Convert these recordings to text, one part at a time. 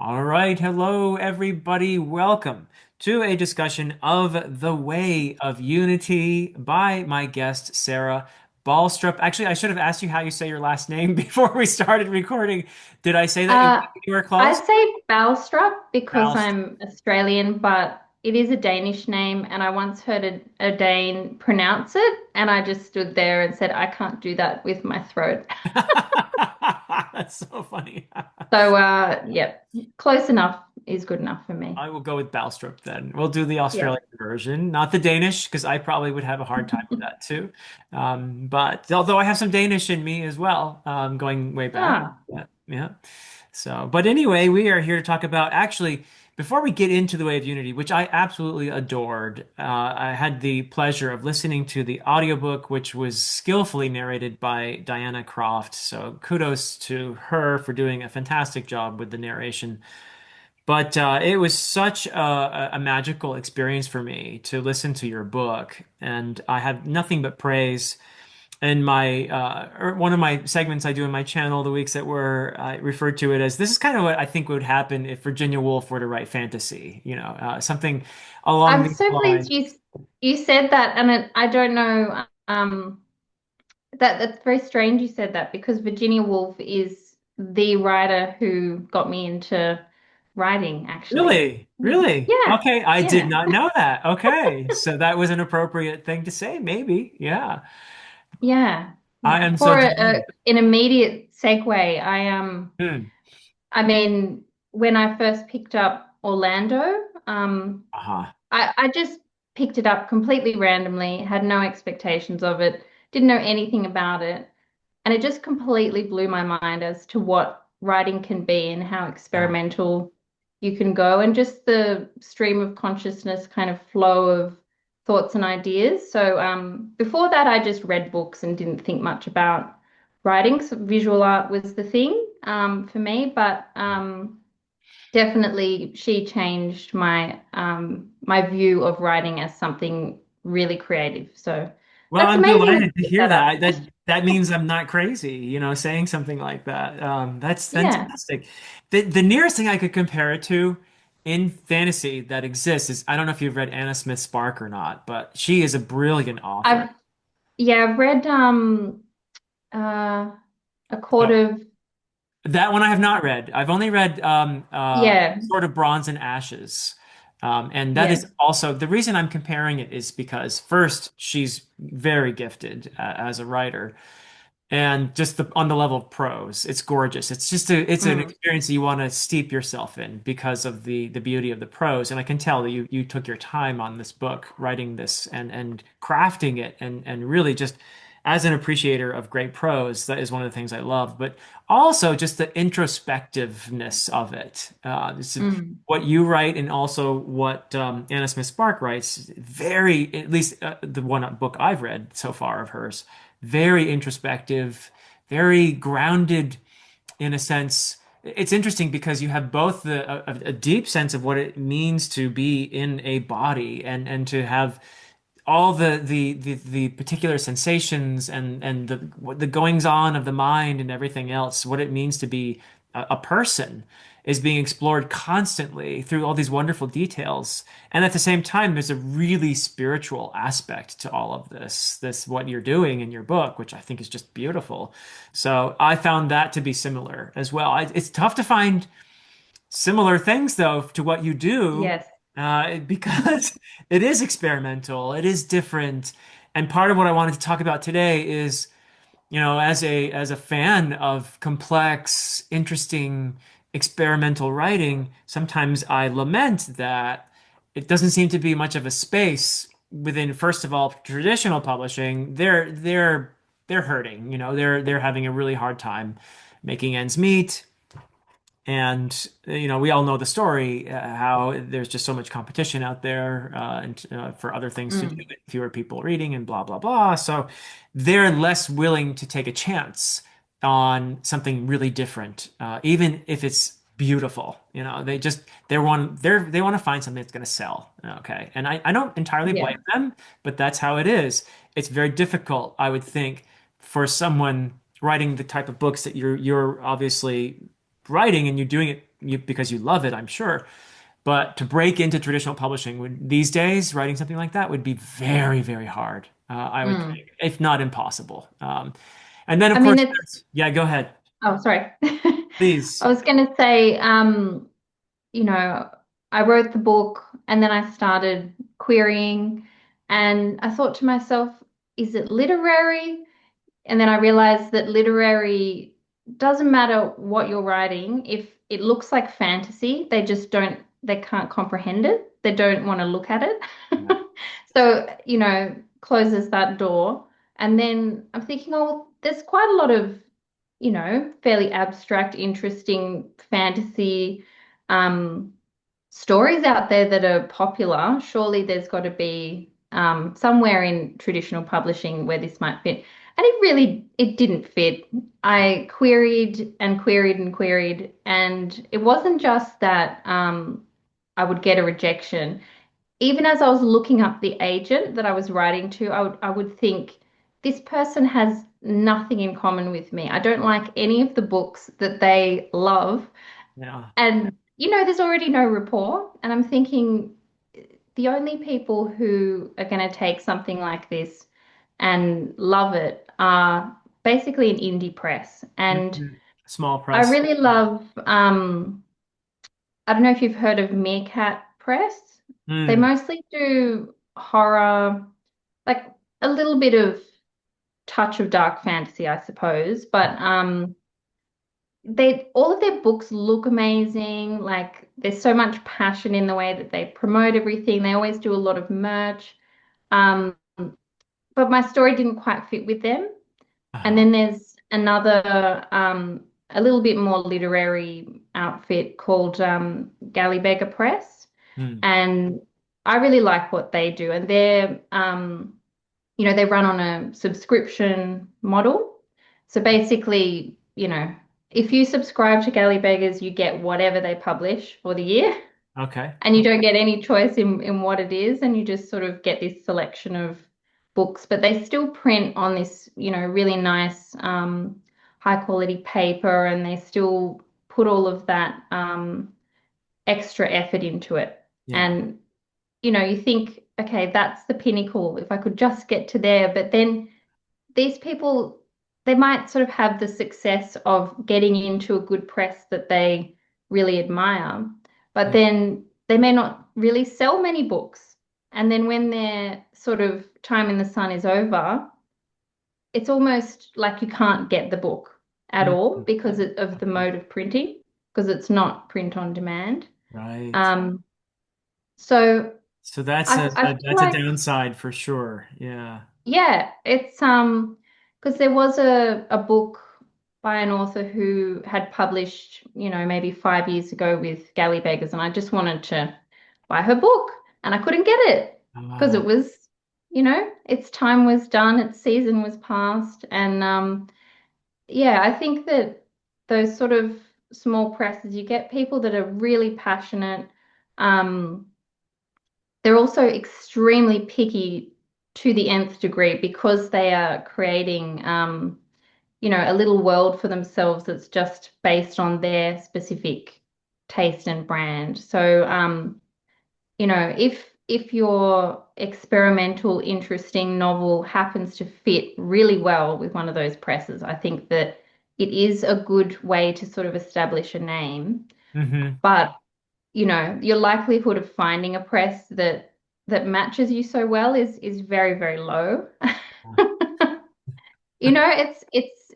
All right. Hello, everybody. Welcome to a discussion of The Way of Unity by my guest, Sarah Balstrup. Actually, I should have asked you how you say your last name before we started recording. Did I say that Uh, you were close? I'd say Balstrup because Balstrup. I'm Australian, but it is a Danish name, and I once heard a Dane pronounce it, and I just stood there and said, I can't do that with my throat. That's so funny. So, yeah, close enough is good enough for me. I will go with Balstrup then. We'll do the Yeah. Australian version, not the Danish, because I probably would have a hard time with that too. But although I have some Danish in me as well, going way back. Ah, Yeah. So, but anyway, we are here to talk about actually, before we get into the Way of Unity, which I absolutely adored, I had the pleasure of listening to the audiobook, which was skillfully narrated by Diana Croft. So kudos to her for doing a fantastic job with the narration. But it was such a magical experience for me to listen to your book, and I have nothing but praise. And my or one of my segments I do in my channel, the weeks that were I referred to it as this is kind of what I think would happen if Virginia Woolf were to write fantasy, something along I'm these so pleased lines. you said that, and I don't know that's very strange you said that because Virginia Woolf is the writer who got me into writing, actually. Really, really. Yeah, Okay, I did yeah, not know that. Okay, so that was an appropriate thing to say, maybe. Yeah, yeah, I yeah. am so For delighted. an immediate segue, Hmm. I mean, when I first picked up Orlando, Uh-huh. I just picked it up completely randomly, had no expectations of it, didn't know anything about it. And it just completely blew my mind as to what writing can be and how Yeah. experimental you can go, and just the stream of consciousness kind of flow of thoughts and ideas. So before that, I just read books and didn't think much about writing. So visual art was the thing for me, but definitely she changed my view of writing as something really creative. So Well, that's I'm amazing that delighted to you picked hear that that. up. That means I'm not crazy, saying something like that. That's Yeah. fantastic. The nearest thing I could compare it to in fantasy that exists is I don't know if you've read Anna Smith Spark or not, but she is a brilliant author. I've Yeah, I've read uh a Oh, court of that one I have not read. I've only read yeah, sort of Bronze and Ashes. And that yeah. is also the reason I'm comparing it is because first, she's very gifted as a writer. And just on the level of prose, it's gorgeous. It's an Mm, experience that you want to steep yourself in because of the beauty of the prose. And I can tell that you took your time on this book, writing this and crafting it, and really just as an appreciator of great prose, that is one of the things I love. But also just the introspectiveness of it. mm, What you write and also what Anna Smith Spark writes, very, at least the one book I've read so far of hers, very introspective, very grounded in a sense. It's interesting because you have both a deep sense of what it means to be in a body and to have all the particular sensations and the goings on of the mind and everything else, what it means to be a person is being explored constantly through all these wonderful details. And at the same time, there's a really spiritual aspect to all of this what you're doing in your book, which I think is just beautiful. So I found that to be similar as well. It's tough to find similar things though to what you do yes. because it is experimental, it is different. And part of what I wanted to talk about today is, as a fan of complex, interesting, experimental writing, sometimes I lament that it doesn't seem to be much of a space within, first of all, traditional publishing. They're hurting, they're having a really hard time making ends meet. And we all know the story, how there's just so much competition out there, and for other things to do, Mm, and fewer people reading, and blah blah blah. So they're less willing to take a chance on something really different, even if it's beautiful. They want to find something that's going to sell. Okay, and I don't entirely yeah. blame them, but that's how it is. It's very difficult, I would think, for someone writing the type of books that you're obviously writing and you're doing it because you love it, I'm sure. But to break into traditional publishing these days, writing something like that would be very, very hard. I would Mm. think, if not impossible. And then, of I mean, course, it's, yeah, go ahead, oh, sorry. I please. was going to say, you know, I wrote the book and then I started querying and I thought to myself, is it literary? And then I realized that literary doesn't matter what you're writing. If it looks like fantasy, they can't comprehend it. They don't want to look at it. Yeah, So, closes that door. And then I'm thinking, oh, there's quite a lot of, fairly abstract, interesting fantasy um, stories out there that are popular. Surely there's got to be somewhere in traditional publishing where this might fit. And it didn't fit. I queried and queried and queried, and it wasn't just that I would get a rejection. Even as I was looking up the agent that I was writing to, I would think this person has nothing in common with me. I don't like any of the books that they love. yeah, And, there's already no rapport. And I'm thinking the only people who are going to take something like this and love it are basically an indie press. And Mhm. Small I press. really love, I don't know if you've heard of Meerkat Press. They Mm, mostly do horror, like a little bit of touch of dark fantasy, I suppose. But they all of their books look amazing. Like there's so much passion in the way that they promote everything. They always do a lot of merch. Um, but my story didn't quite fit with them. And uh-huh. then there's another, a little bit more literary outfit called Gallibeggar Press. Mm, And I really like what they do. And they run on a subscription model. So basically, if you subscribe to Gallybeggars, you get whatever they publish for the year. okay. And you don't get any choice in what it is, and you just sort of get this selection of books, but they still print on this, really nice, high quality paper, and they still put all of that extra effort into it. Yeah. And, you think, okay, that's the pinnacle. If I could just get to there, but then these people, they might sort of have the success of getting into a good press that they really admire, but Yeah. then they may not really sell many books. And then when their sort of time in the sun is over, it's almost like you can't get the book at all Mhm. because of the mode of printing, because it's not print on demand. Right. Um, so So I feel that's a like downside for sure. Yeah. yeah, it's because there was a book by an author who had published, maybe 5 years ago with Galley Beggars, and I just wanted to buy her book and I couldn't get it because Ah, it was, its time was done, its season was past. And yeah, I think that those sort of small presses, you get people that are really passionate. Um, they're also extremely picky to the nth degree because they are creating, a little world for themselves that's just based on their specific taste and brand. So, if your experimental, interesting novel happens to fit really well with one of those presses, I think that it is a good way to sort of establish a name. hmm. But your likelihood of finding a press that matches you so well is very, very low.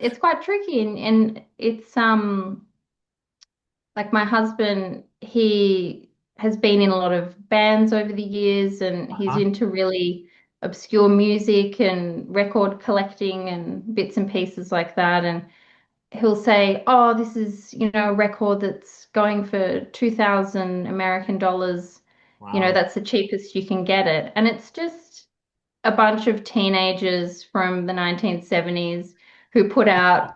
It's quite tricky, and it's like my husband, he has been in a lot of bands over the years, and he's Uh-huh. into really obscure music and record collecting and bits and pieces like that. And he'll say, "Oh, this is, a record that's going for 2,000 American dollars. Wow. That's the cheapest you can get it." And it's just a bunch of teenagers from the 1970s who put out,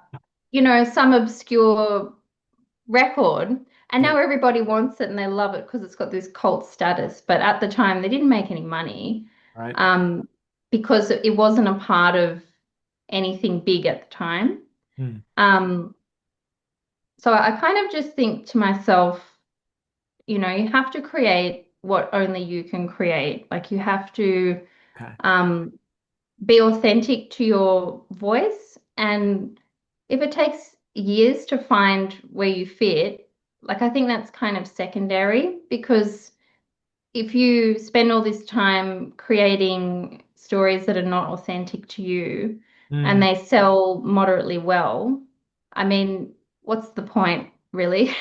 some obscure record. And Yeah. now everybody wants it and they love it because it's got this cult status. But at the time, they didn't make any money Right. um, because it wasn't a part of anything big at the time. Hmm. Um, So I kind of just think to myself, you have to create what only you can create. Like you have to Okay. um, be authentic to your voice. And if it takes years to find where you fit, like I think that's kind of secondary because if you spend all this time creating stories that are not authentic to you and Mm, they sell moderately well, I mean, what's the point, really?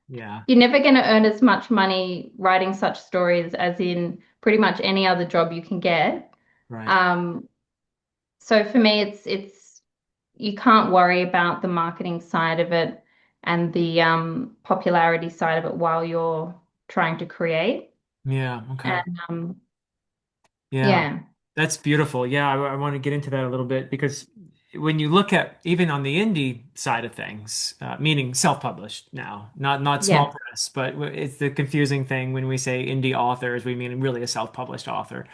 yeah. You're never going to earn as much money writing such stories as in pretty much any other job you can get. Right. Um, so for me, it's you can't worry about the marketing side of it and the popularity side of it while you're trying to create. Yeah. Okay. And Yeah. yeah, That's beautiful. Yeah, I want to get into that a little bit because when you look at even on the indie side of things, meaning self-published now, not small yeah. press, but it's the confusing thing when we say indie authors, we mean really a self-published author.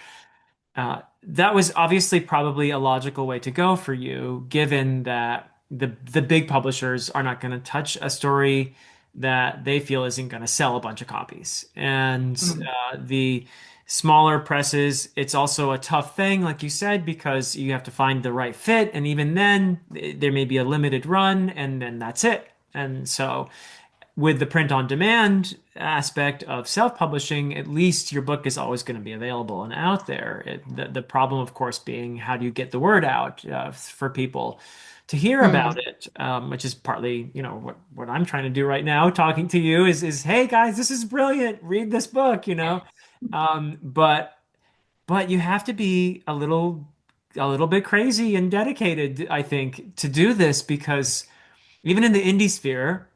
That was obviously probably a logical way to go for you, given that the big publishers are not going to touch a story that they feel isn't going to sell a bunch of copies. And Mm. the smaller presses, it's also a tough thing, like you said, because you have to find the right fit, and even then, there may be a limited run, and then that's it. And so with the print on demand aspect of self-publishing, at least your book is always going to be available and out there. The problem, of course, being how do you get the word out for people to hear about Mm. it, which is partly, what I'm trying to do right now, talking to you hey guys, this is brilliant. Read this book, but you have to be a little bit crazy and dedicated, I think, to do this because even in the indie sphere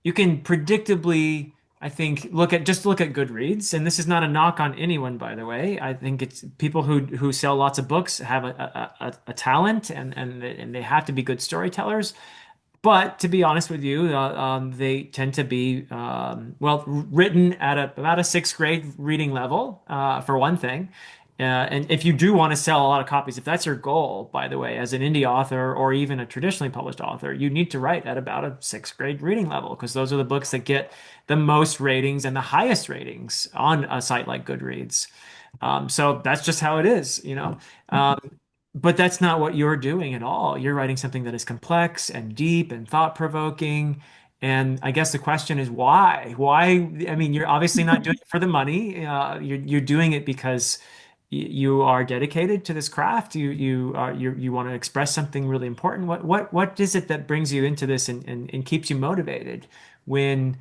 you can predictably, I think, look at Goodreads, and this is not a knock on anyone, by the way. I think it's people who sell lots of books have a talent, and they have to be good storytellers. But to be honest with you, they tend to be well written at about a sixth grade reading level, for one thing. And if you do want to sell a lot of copies, if that's your goal, by the way, as an indie author or even a traditionally published author, you need to write at about a sixth grade reading level because those are the books that get the most ratings and the highest ratings on a site like Goodreads. So that's just how it is. But that's not what you're doing at all. You're writing something that is complex and deep and thought-provoking. And I guess the question is why? Why? I mean, you're obviously not doing it for the money. You're doing it because you are dedicated to this craft. You want to express something really important. What is it that brings you into this and keeps you motivated when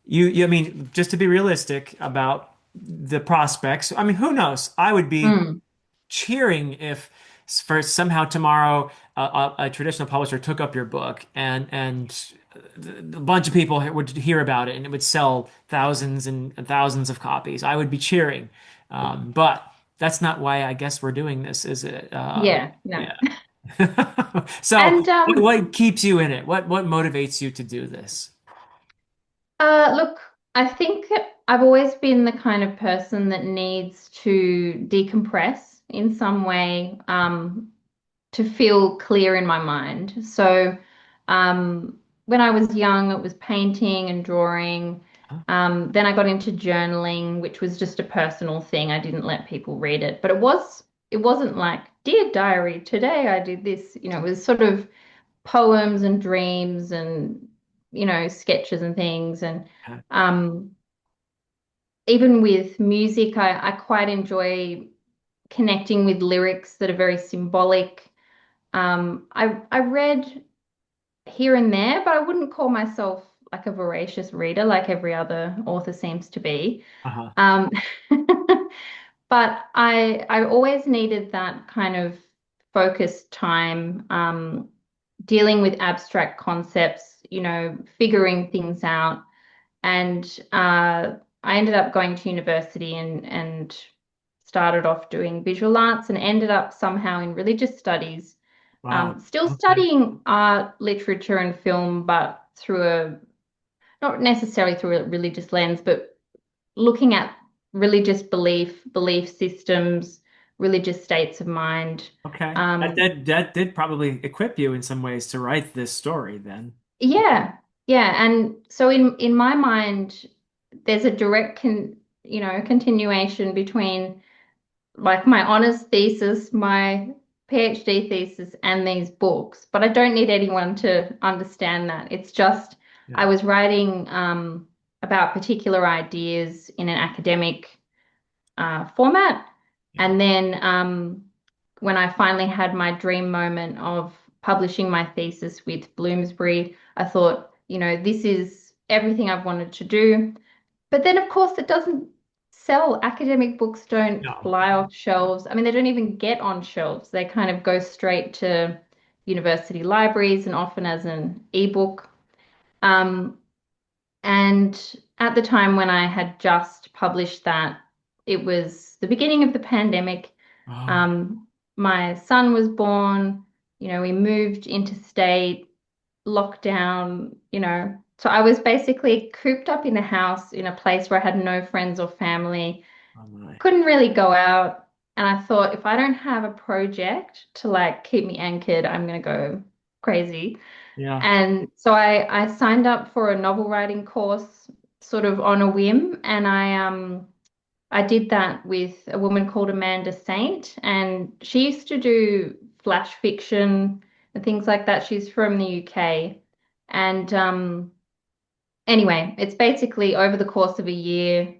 I mean, just to be realistic about the prospects. I mean, who knows? I would be Mm. cheering if for somehow tomorrow a traditional publisher took up your book and a bunch of people would hear about it and it would sell thousands and thousands of copies. I would be cheering, but that's not why I guess we're doing this, is it? Yeah, no. Yeah. So, And what keeps you in it? What motivates you to do this? look, I think I've always been the kind of person that needs to decompress in some way, to feel clear in my mind. So, when I was young, it was painting and drawing. Huh? Then I got into journaling, which was just a personal thing. I didn't let people read it, but it wasn't like, Dear Diary, today I did this. It was sort of poems and dreams and sketches and things. And Okay. um, even with music, I quite enjoy connecting with lyrics that are very symbolic. I read here and there, but I wouldn't call myself like a voracious reader like every other author seems to be. Uh-huh. Um, but I always needed that kind of focused time, dealing with abstract concepts, figuring things out. And I ended up going to university and started off doing visual arts and ended up somehow in religious studies, Wow. still Okay. studying art, literature, and film, but not necessarily through a religious lens, but looking at religious belief systems, religious states of mind. Okay. That, Um, that that did probably equip you in some ways to write this story then. yeah, yeah. And so in my mind, there's a direct continuation between like my honors thesis, my PhD thesis, and these books. But I don't need anyone to understand that. It's just I Yeah. was writing about particular ideas in an academic format. Yeah. And then when I finally had my dream moment of publishing my thesis with Bloomsbury, I thought, this is everything I've wanted to do. But then, of course, it doesn't sell. Academic books don't No. fly off shelves. I mean, they don't even get on shelves. They kind of go straight to university libraries and often as an ebook. Um, and at the time when I had just published that, it was the beginning of the pandemic. Oh, Um, my son was born, we moved interstate, lockdown, So I was basically cooped up in a house in a place where I had no friends or family, oh my. couldn't really go out. And I thought if I don't have a project to like keep me anchored, I'm gonna go crazy. Yeah. And so I signed up for a novel writing course sort of on a whim, and I did that with a woman called Amanda Saint, and she used to do flash fiction and things like that. She's from the UK. And anyway, it's basically over the course of a year,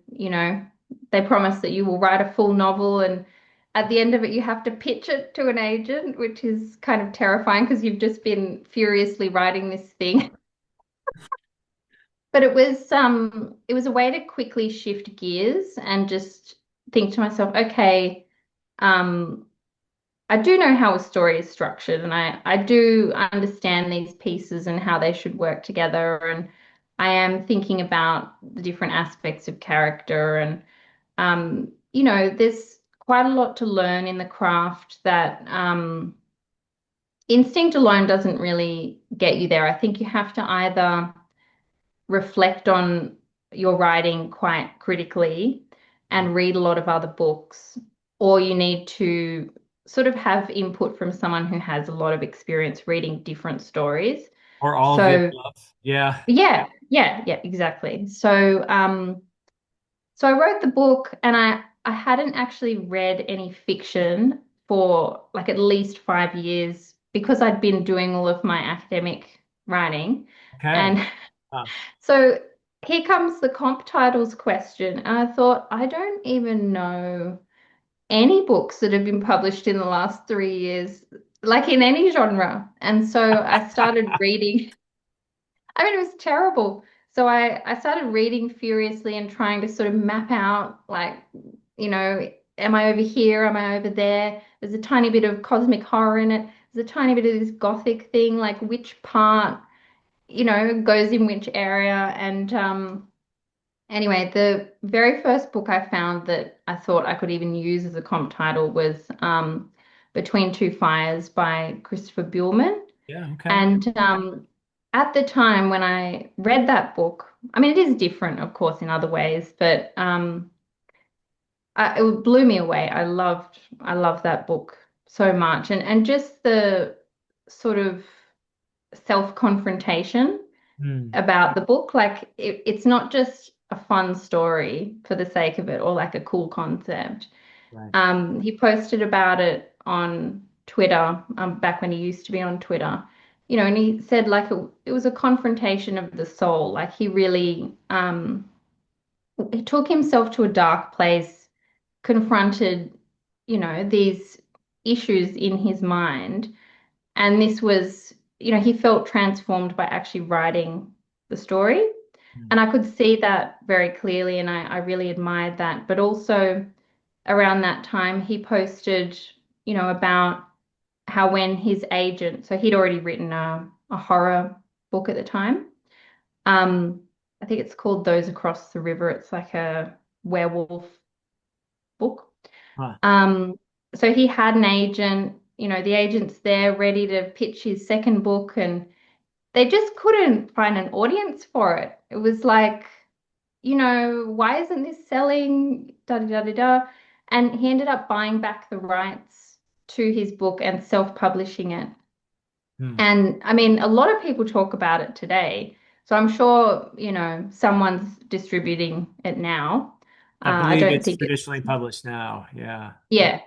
they promise that you will write a full novel, and at the end of it, you have to pitch it to an agent, which is kind of terrifying because you've just been furiously writing this thing. But it was a way to quickly shift gears and just think to myself, okay, um, I do know how a story is structured, and I do understand these pieces and how they should work together. And I am thinking about the different aspects of character. And, there's quite a lot to learn in the craft that instinct alone doesn't really get you there. I think you have to either reflect on your writing quite critically and read a lot of other books, or you need to sort of have input from someone who has a lot of experience reading different stories. Or all of the So above. Yeah. yeah, yeah, yeah, exactly. So I wrote the book, and I hadn't actually read any fiction for like at least 5 years because I'd been doing all of my academic writing. Okay. And Ah, so here comes the comp titles question. And I thought, I don't even know any books that have been published in the last 3 years, like in any genre. And so I started reading. I mean, it was terrible. So I started reading furiously and trying to sort of map out, like, am I over here? Am I over there? There's a tiny bit of cosmic horror in it. There's a tiny bit of this gothic thing, like which part, goes in which area. And anyway, the very first book I found that I thought I could even use as a comp title was Between Two Fires by Christopher Buehlman. yeah. Okay. And at the time when I read that book, I mean, it is different, of course, in other ways, but it blew me away. I loved that book so much, and just the sort of self-confrontation Hmm. about the book. Like it's not just a fun story for the sake of it or like a cool concept. Right. He posted about it on Twitter, back when he used to be on Twitter, and he said like it was a confrontation of the soul. Like he took himself to a dark place, confronted, these issues in his mind, and this was, he felt transformed by actually writing the story. Hmm. And I could see that very clearly, and I really admired that. But also around that time, he posted, about how when his agent, so he'd already written a horror book at the time. Um, I think it's called Those Across the River. It's like a werewolf book. Huh. Um, so he had an agent, the agent's there ready to pitch his second book, and they just couldn't find an audience for it. It was like, why isn't this selling? Da da da da da. And he ended up buying back the rights to his book and self-publishing it. Hmm. And I mean, a lot of people talk about it today, So I'm sure, someone's distributing it now. I I believe don't it's think it's, traditionally published now. Yeah. Yeah. yeah.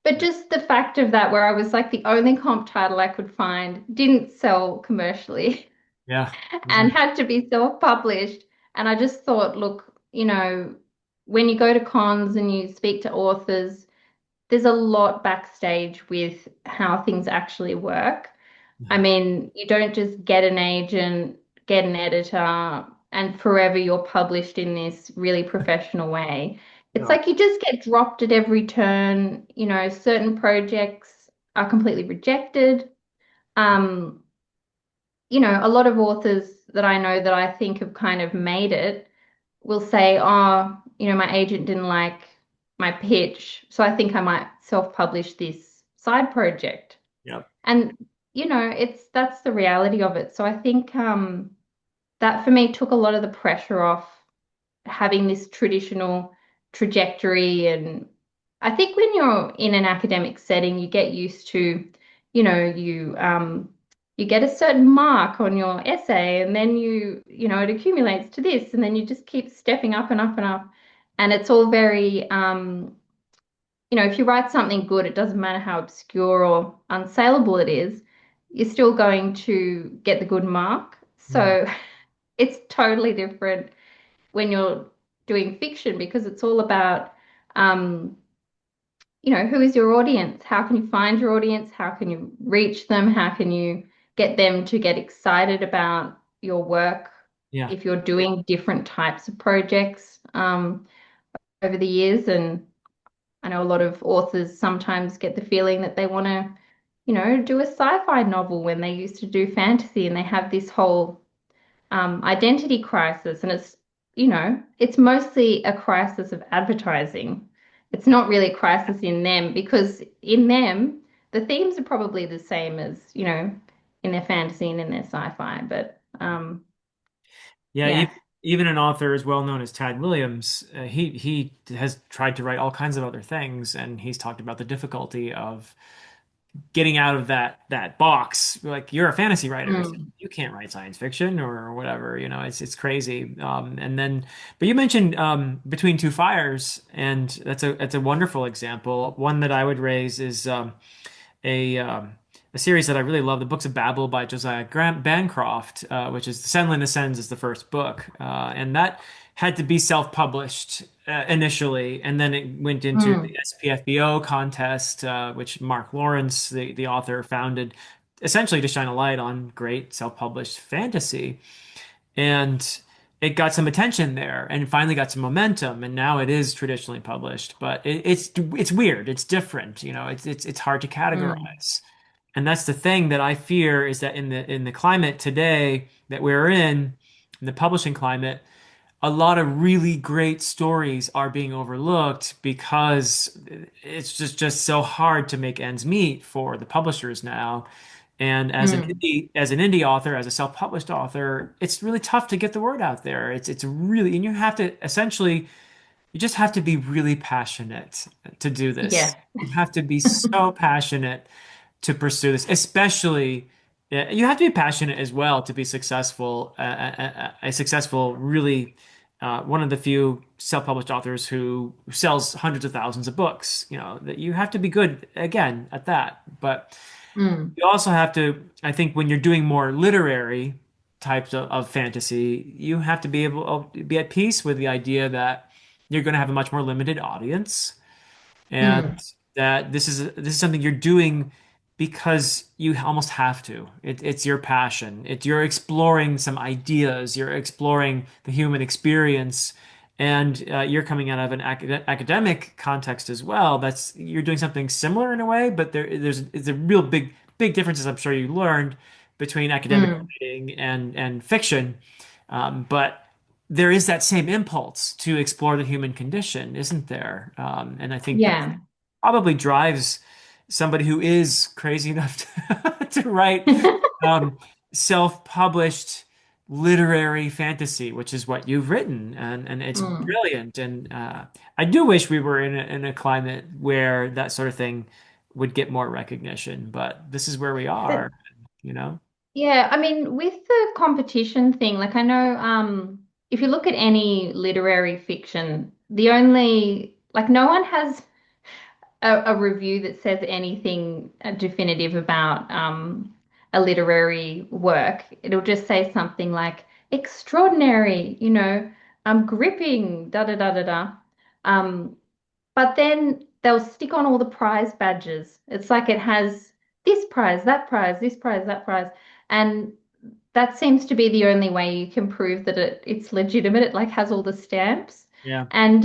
But Yeah. just the fact of that, where I was like the only comp title I could find didn't sell commercially Yeah. Yeah. and had to be self-published. And I just thought, look, when you go to cons and you speak to authors, there's a lot backstage with how things actually work. I Yeah. mean, you don't just get an agent, get an editor, and forever you're published in this really professional way. It's No. like you just get dropped at every turn. Certain projects are completely rejected. Um, a lot of authors that I know that I think have kind of made it will say, oh, my agent didn't like my pitch, so I think I might self-publish this side project. Yep. And that's the reality of it. So I think that for me took a lot of the pressure off having this traditional trajectory. And I think when you're in an academic setting, you get used to, you get a certain mark on your essay, and then it accumulates to this, and then you just keep stepping up and up and up. And it's all very if you write something good, it doesn't matter how obscure or unsaleable it is, you're still going to get the good mark. Mm. So it's totally different when you're doing fiction because it's all about, um, who is your audience? How can you find your audience? How can you reach them? How can you get them to get excited about your work Yeah. if you're doing different types of projects over the years? And I know a lot of authors sometimes get the feeling that they want to, do a sci-fi novel when they used to do fantasy, and they have this whole identity crisis. And it's mostly a crisis of advertising. It's not really a crisis in them because in them, the themes are probably the same as, in their fantasy and in their sci-fi. But Yeah, yeah. even an author as well known as Tad Williams, he has tried to write all kinds of other things, and he's talked about the difficulty of getting out of that box. Like you're a fantasy writer, so Mm, you can't write science fiction or whatever. It's crazy. And then, but you mentioned Between Two Fires, and that's a wonderful example. One that I would raise is a um, a series that I really love, The Books of Babel by Josiah Grant Bancroft, which is Senlin Ascends is the first book, and that had to be self-published initially, and then it went into the mm, SPFBO contest, which Mark Lawrence, the author, founded, essentially to shine a light on great self-published fantasy. And it got some attention there and finally got some momentum, and now it is traditionally published, but it's weird, it's different, it's hard to mm, categorize. And that's the thing that I fear, is that in the climate today that we're in the publishing climate, a lot of really great stories are being overlooked because it's just so hard to make ends meet for the publishers now. And mm, as an indie author, as a self-published author, it's really tough to get the word out there. It's really, and you have to essentially, you just have to be really passionate to do this. yeah. You have to be so passionate to pursue this, especially you have to be passionate as well to be successful, a successful, really one of the few self-published authors who sells hundreds of thousands of books. That you have to be good again at that. But Mm, you also have to, I think, when you're doing more literary types of fantasy, you have to be able to be at peace with the idea that you're going to have a much more limited audience, and mm, that this is something you're doing because you almost have to. It's your passion. You're exploring some ideas. You're exploring the human experience, and you're coming out of an academic context as well. You're doing something similar in a way, but there's a real big differences I'm sure you learned between academic mm. writing and fiction. But there is that same impulse to explore the human condition, isn't there? And I think that Yeah. probably drives somebody who is crazy enough to write um, self-published literary fantasy, which is what you've written, and it's Mm. brilliant. And I do wish we were in a climate where that sort of thing would get more recognition, but this is where we But are, you know? Yeah, I mean, with the competition thing, like I know, if you look at any literary fiction, the only, like no one has a review that says anything definitive about a literary work. It'll just say something like extraordinary, gripping, da da da da da. Um, but then they'll stick on all the prize badges. It's like it has this prize, that prize, this prize, that prize. And that seems to be the only way you can prove that it's legitimate. It like has all the stamps. Yeah. And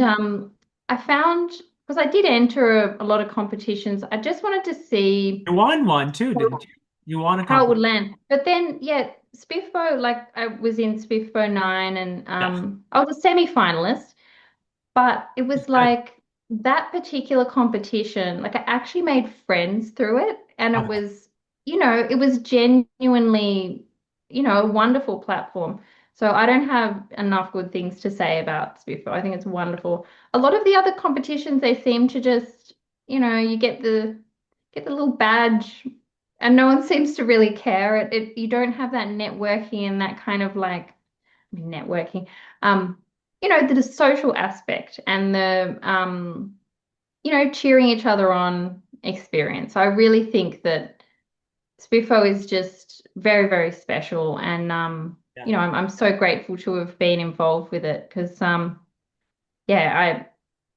I found, because I did enter a lot of competitions, I just wanted to see You won one too, didn't you? You won a how it would competition. land. But then, yeah, Spiffbo, like I was in Spiffbo 9 and Yeah. I was a semi-finalist. But it was Good. like that particular competition, like I actually made friends through it. And it Okay. was, it was genuinely, a wonderful platform. So I don't have enough good things to say about Spiffo. I think it's wonderful. A lot of the other competitions, they seem to just, you get the little badge and no one seems to really care. You don't have that networking and that kind of like networking. Um, the social aspect and the cheering each other on experience. I really think that Spiffo is just very, very special, and Yeah. I'm so grateful to have been involved with it because yeah,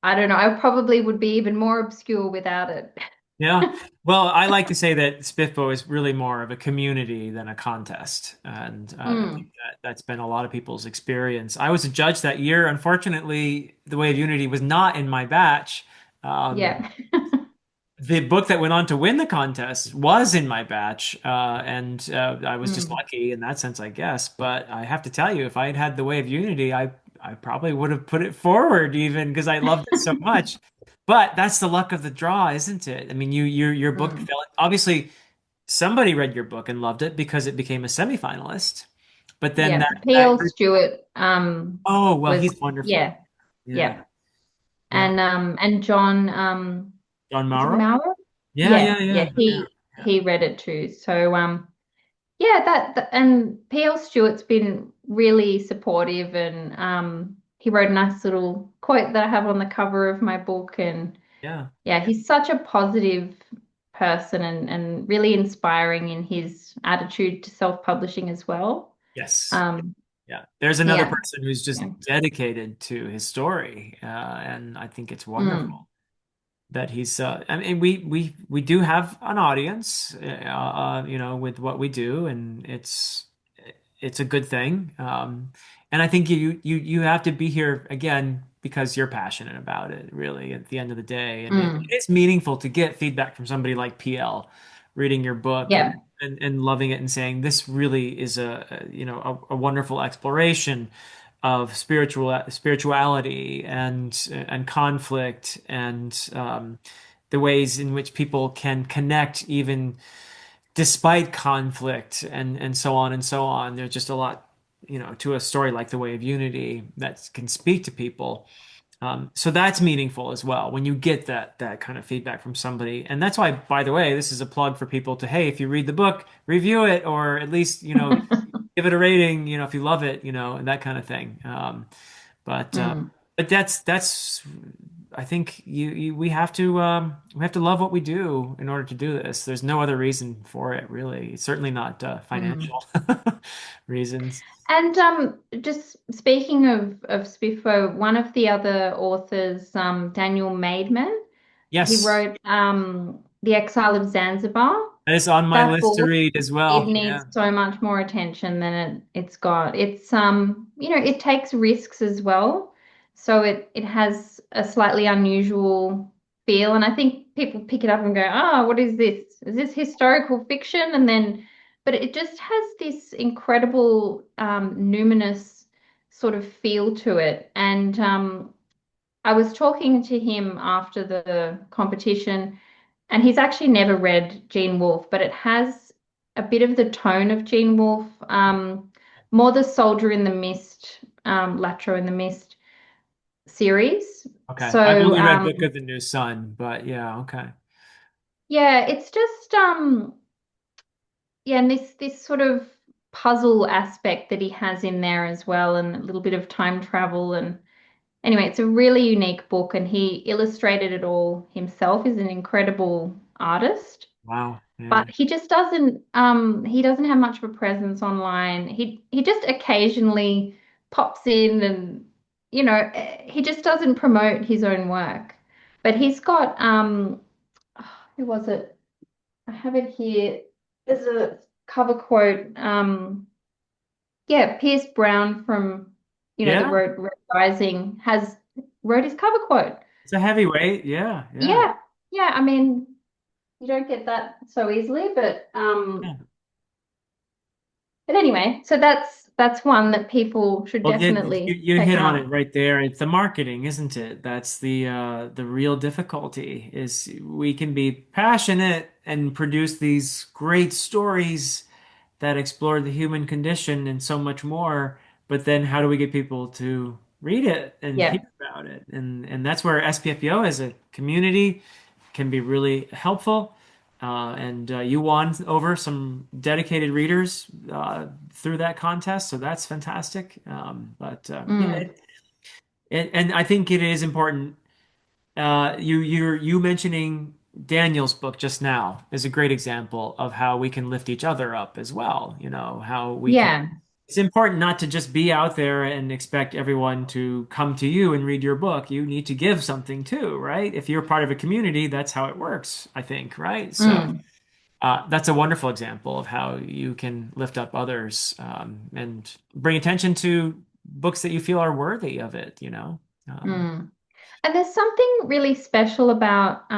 I don't know, I probably would be even more obscure without it. Yeah. Well, I like to say that Spiffbo is really more of a community than a contest. And I think Mm, that that's been a lot of people's experience. I was a judge that year. Unfortunately, The Way of Unity was not in my batch. Um, yeah. the book that went on to win the contest was in my batch. And I was just Mm. lucky in that sense, I guess. But I have to tell you, if I had had The Way of Unity, I probably would have put it forward even because I loved it so much. But that's the luck of the draw, isn't it? I mean, your book Mm. fell. Obviously, somebody read your book and loved it because it became a semifinalist. But then Yeah, that P.L. group, Stewart oh well, was he's wonderful. yeah, Yeah, yeah. yeah. And John John is it Morrow. Maurer? Yeah, Yeah, yeah, yeah, yeah, yeah, yeah. he read it too. So yeah, and P.L. Stewart's been really supportive and he wrote a nice little quote that I have on the cover of my book and Yeah. yeah, he's such a positive person and really inspiring in his attitude to self-publishing as well. Yes. Um Yeah. There's another yeah. person who's just Yeah. dedicated to his story, and I think it's Mm, wonderful that he's. I mean, we do have an audience, with what we do, and it's a good thing. And I think you have to be here again because you're passionate about it, really, at the end of the day. And it mm, is meaningful to get feedback from somebody like PL reading your book yeah. and loving it and saying this really is a wonderful exploration of spirituality and conflict and the ways in which people can connect even despite conflict and so on and so on. There's just a lot, to a story like The Way of Unity that can speak to people. So that's meaningful as well when you get that kind of feedback from somebody. And that's why, by the way, this is a plug for people to, hey, if you read the book, review it or at least, give it a rating, if you love it, and that kind of thing. But uh, Mm, but that's I think we have to love what we do in order to do this. There's no other reason for it, really. It's certainly not mm. financial reasons. And just speaking of Spiffo, one of the other authors, Daniel Maidman, he Yes, wrote The Exile of Zanzibar. that is on my That list to book, read as it well. needs Yeah. so much more attention than it's got. It's it takes risks as well. So it has a slightly unusual feel. And I think people pick it up and go, oh, what is this? Is this historical fiction? And then but it just has this incredible numinous sort of feel to it. And I was talking to him after the competition, and he's actually never read Gene Wolfe, but it has a bit of the tone of Gene Wolfe, more the Soldier in the Mist, Latro in the Mist series. Okay. I've So only read Book of the New Sun, but yeah, okay. yeah, it's just yeah, and this sort of puzzle aspect that he has in there as well, and a little bit of time travel. And anyway, it's a really unique book, and he illustrated it all himself. He's an incredible artist. Wow. But Yeah. he doesn't have much of a presence online. He just occasionally pops in and he just doesn't promote his own work. But he's got who was it? I have it here. There's a cover quote. Yeah, Pierce Brown from the Yeah. Road Rising has wrote his cover quote. It's a heavyweight. Yeah. Yeah. Yeah, yeah, I mean, you don't get that so easily, Yeah. but anyway, so that's one that people should Well, definitely you check hit on it out. right there. It's the marketing, isn't it? That's the real difficulty is we can be passionate and produce these great stories that explore the human condition and so much more, but then how do we get people to read it and hear Yeah. about it? And that's where SPFBO as a community can be really helpful. And you won over some dedicated readers through that contest, so that's fantastic. But yeah, Mm. and I think it is important. You mentioning Daniel's book just now is a great example of how we can lift each other up as well. You know, how we can. Yeah. It's important not to just be out there and expect everyone to come to you and read your book. You need to give something too, right? If you're part of a community, that's how it works, I think, right? So Mm. that's a wonderful example of how you can lift up others and bring attention to books that you feel are worthy of it, you know? Um, Mm. And there's something really special about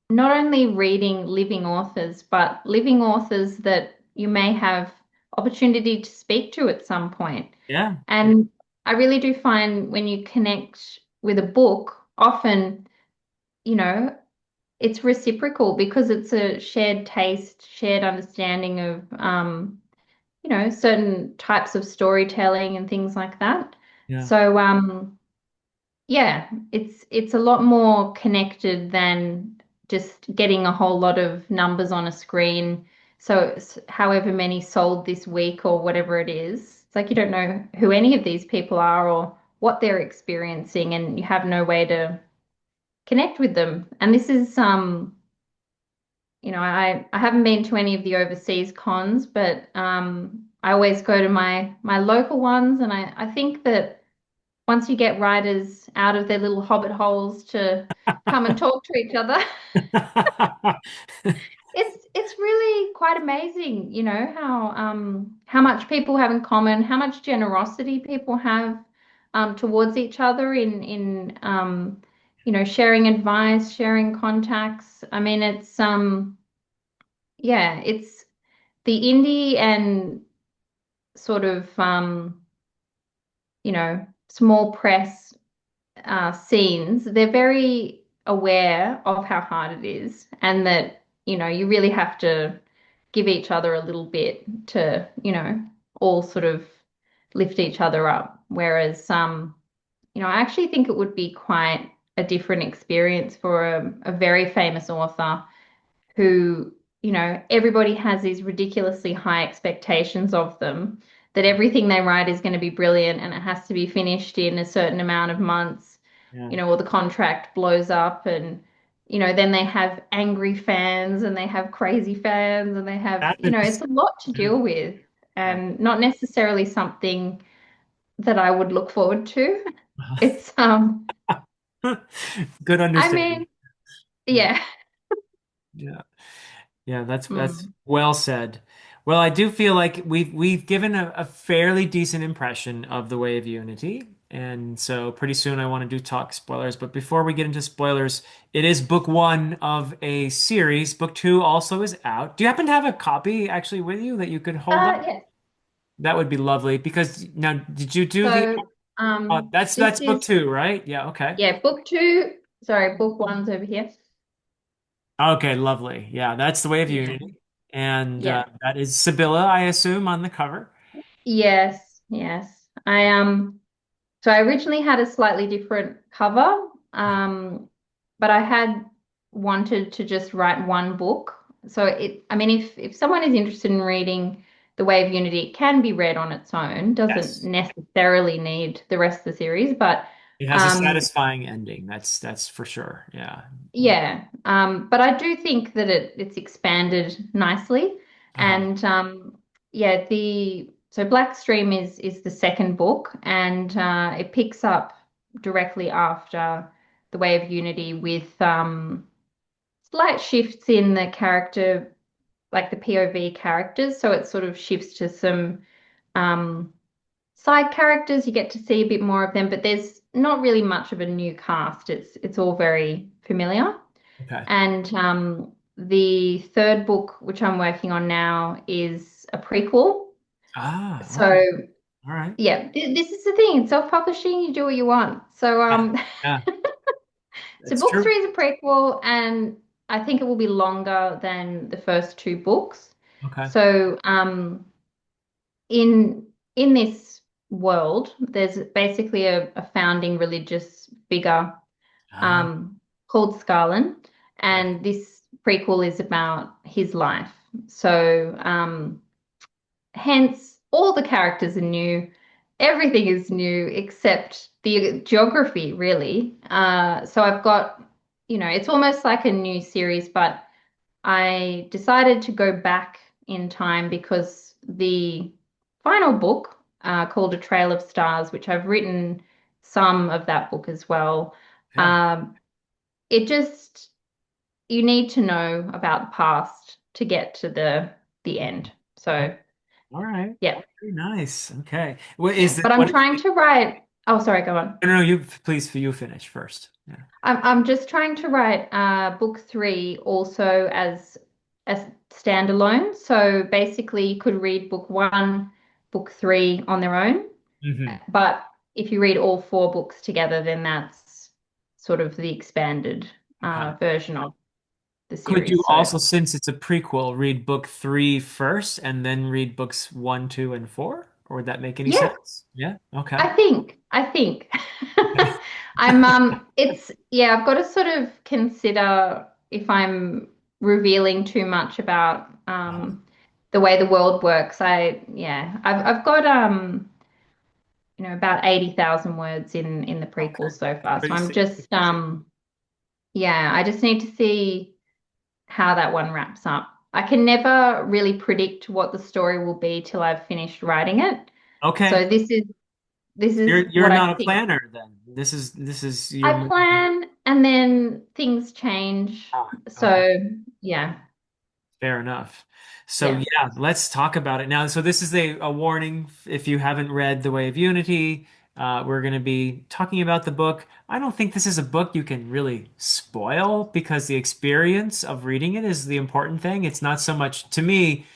not only reading living authors, but living authors that you may have opportunity to speak to at some point. yeah. And I really do find when you connect with a book, often, you know, it's reciprocal because it's a shared taste, shared understanding of, certain types of storytelling and things like that. Yeah. So, yeah, it's a lot more connected than just getting a whole lot of numbers on a screen. So, however many sold this week or whatever it is, it's like you don't know who any of these people are or what they're experiencing, and you have no way to connect with them. And this is I haven't been to any of the overseas cons, but I always go to my local ones, and I think that once you get writers out of their little hobbit holes to come and talk to each other, it's really quite amazing, how much people have in common, how much generosity people have towards each other in sharing advice, sharing contacts. I mean, it's yeah, it's the indie and sort of small press scenes. They're very aware of how hard it is, and that you really have to give each other a little bit to all sort of lift each other up. Whereas I actually think it would be quite a different experience for a very famous author who, everybody has these ridiculously high expectations of them, that everything they write is going to be brilliant and it has to be finished in a certain amount of months, Yeah. or the contract blows up and, then they have angry fans and they have crazy fans and they have, That is, it's a lot to deal with yeah. and not necessarily something that I would look forward to. It's, Good I understanding. mean, Yeah. yeah. Yeah. Yeah, that's Mm. well said. Well, I do feel like we've given a fairly decent impression of the Way of Unity, and so pretty soon I want to do talk spoilers. But before we get into spoilers, it is book one of a series. Book two also is out. Do you happen to have a copy actually with you that you could hold up? Yeah. That would be lovely because now did you do the So, that's this book is, two, right? Yeah, okay. yeah, book two. Sorry, book one's over here. Okay, lovely. Yeah, that's the Way of Yeah. Unity. And Yeah. that is Sibylla, I assume, on the cover. Yes, yes. So I originally had a slightly different cover, but I had wanted to just write one book. So I mean, if someone is interested in reading The Way of Unity, it can be read on its own, doesn't Yes. necessarily need the rest of the series, but It has a um, satisfying ending. That's for sure. Yeah. yeah, but I do think that it's expanded nicely, Uh-huh. and yeah, the so Black Stream is the second book, and it picks up directly after The Way of Unity with slight shifts in the character, like the POV characters. So it sort of shifts to some um, side characters. You get to see a bit more of them, but there's not really much of a new cast. It's all very familiar. Okay. And the third book, which I'm working on now, is a prequel. Ah, okay. So All right. yeah, this is the thing. Self-publishing, you do what you want. So Yeah. Yeah. so That's book true. three is a prequel, and I think it will be longer than the first two books. Okay. So in this world, there's basically a founding religious figure Ah, um, called Scarlin, yes. and this prequel is about his life. So hence all the characters are new, everything is new except the geography, really. So I've got, it's almost like a new series, but I decided to go back in time because the final book, called A Trail of Stars, which I've written some of that book as well, Okay. um, it just, you need to know about the past to get to the end. Oh, So all right. yeah, Very nice. Okay. What yeah. is it? But I'm What is trying the, to write. Oh, sorry, go on. no, no, you please you finish first. Yeah. I'm just trying to write book three also as standalone. So basically, you could read book one, book three on their own. Hmm. But if you read all four books together, then that's sort of the expanded Okay. version of the Could you series. So also, since it's a prequel, read book three first and then read books one, two, and four? Or would that make any yeah, sense? Yeah. Okay. I think I'm it's yeah, I've got to sort of consider if I'm revealing too much about the way the world works. I've got about 80,000 words in the Okay. prequel so far. So Pretty I'm soon. just yeah, I just need to see how that one wraps up. I can never really predict what the story will be till I've finished writing it. Okay. So this is You're what I not a think. planner then. This is I you're moving. plan and then things change. Ah, okay. So, yeah, Fair enough. So yeah. yeah, let's talk about it now. So this is a warning if you haven't read The Way of Unity. We're going to be talking about the book. I don't think this is a book you can really spoil because the experience of reading it is the important thing. It's not so much to me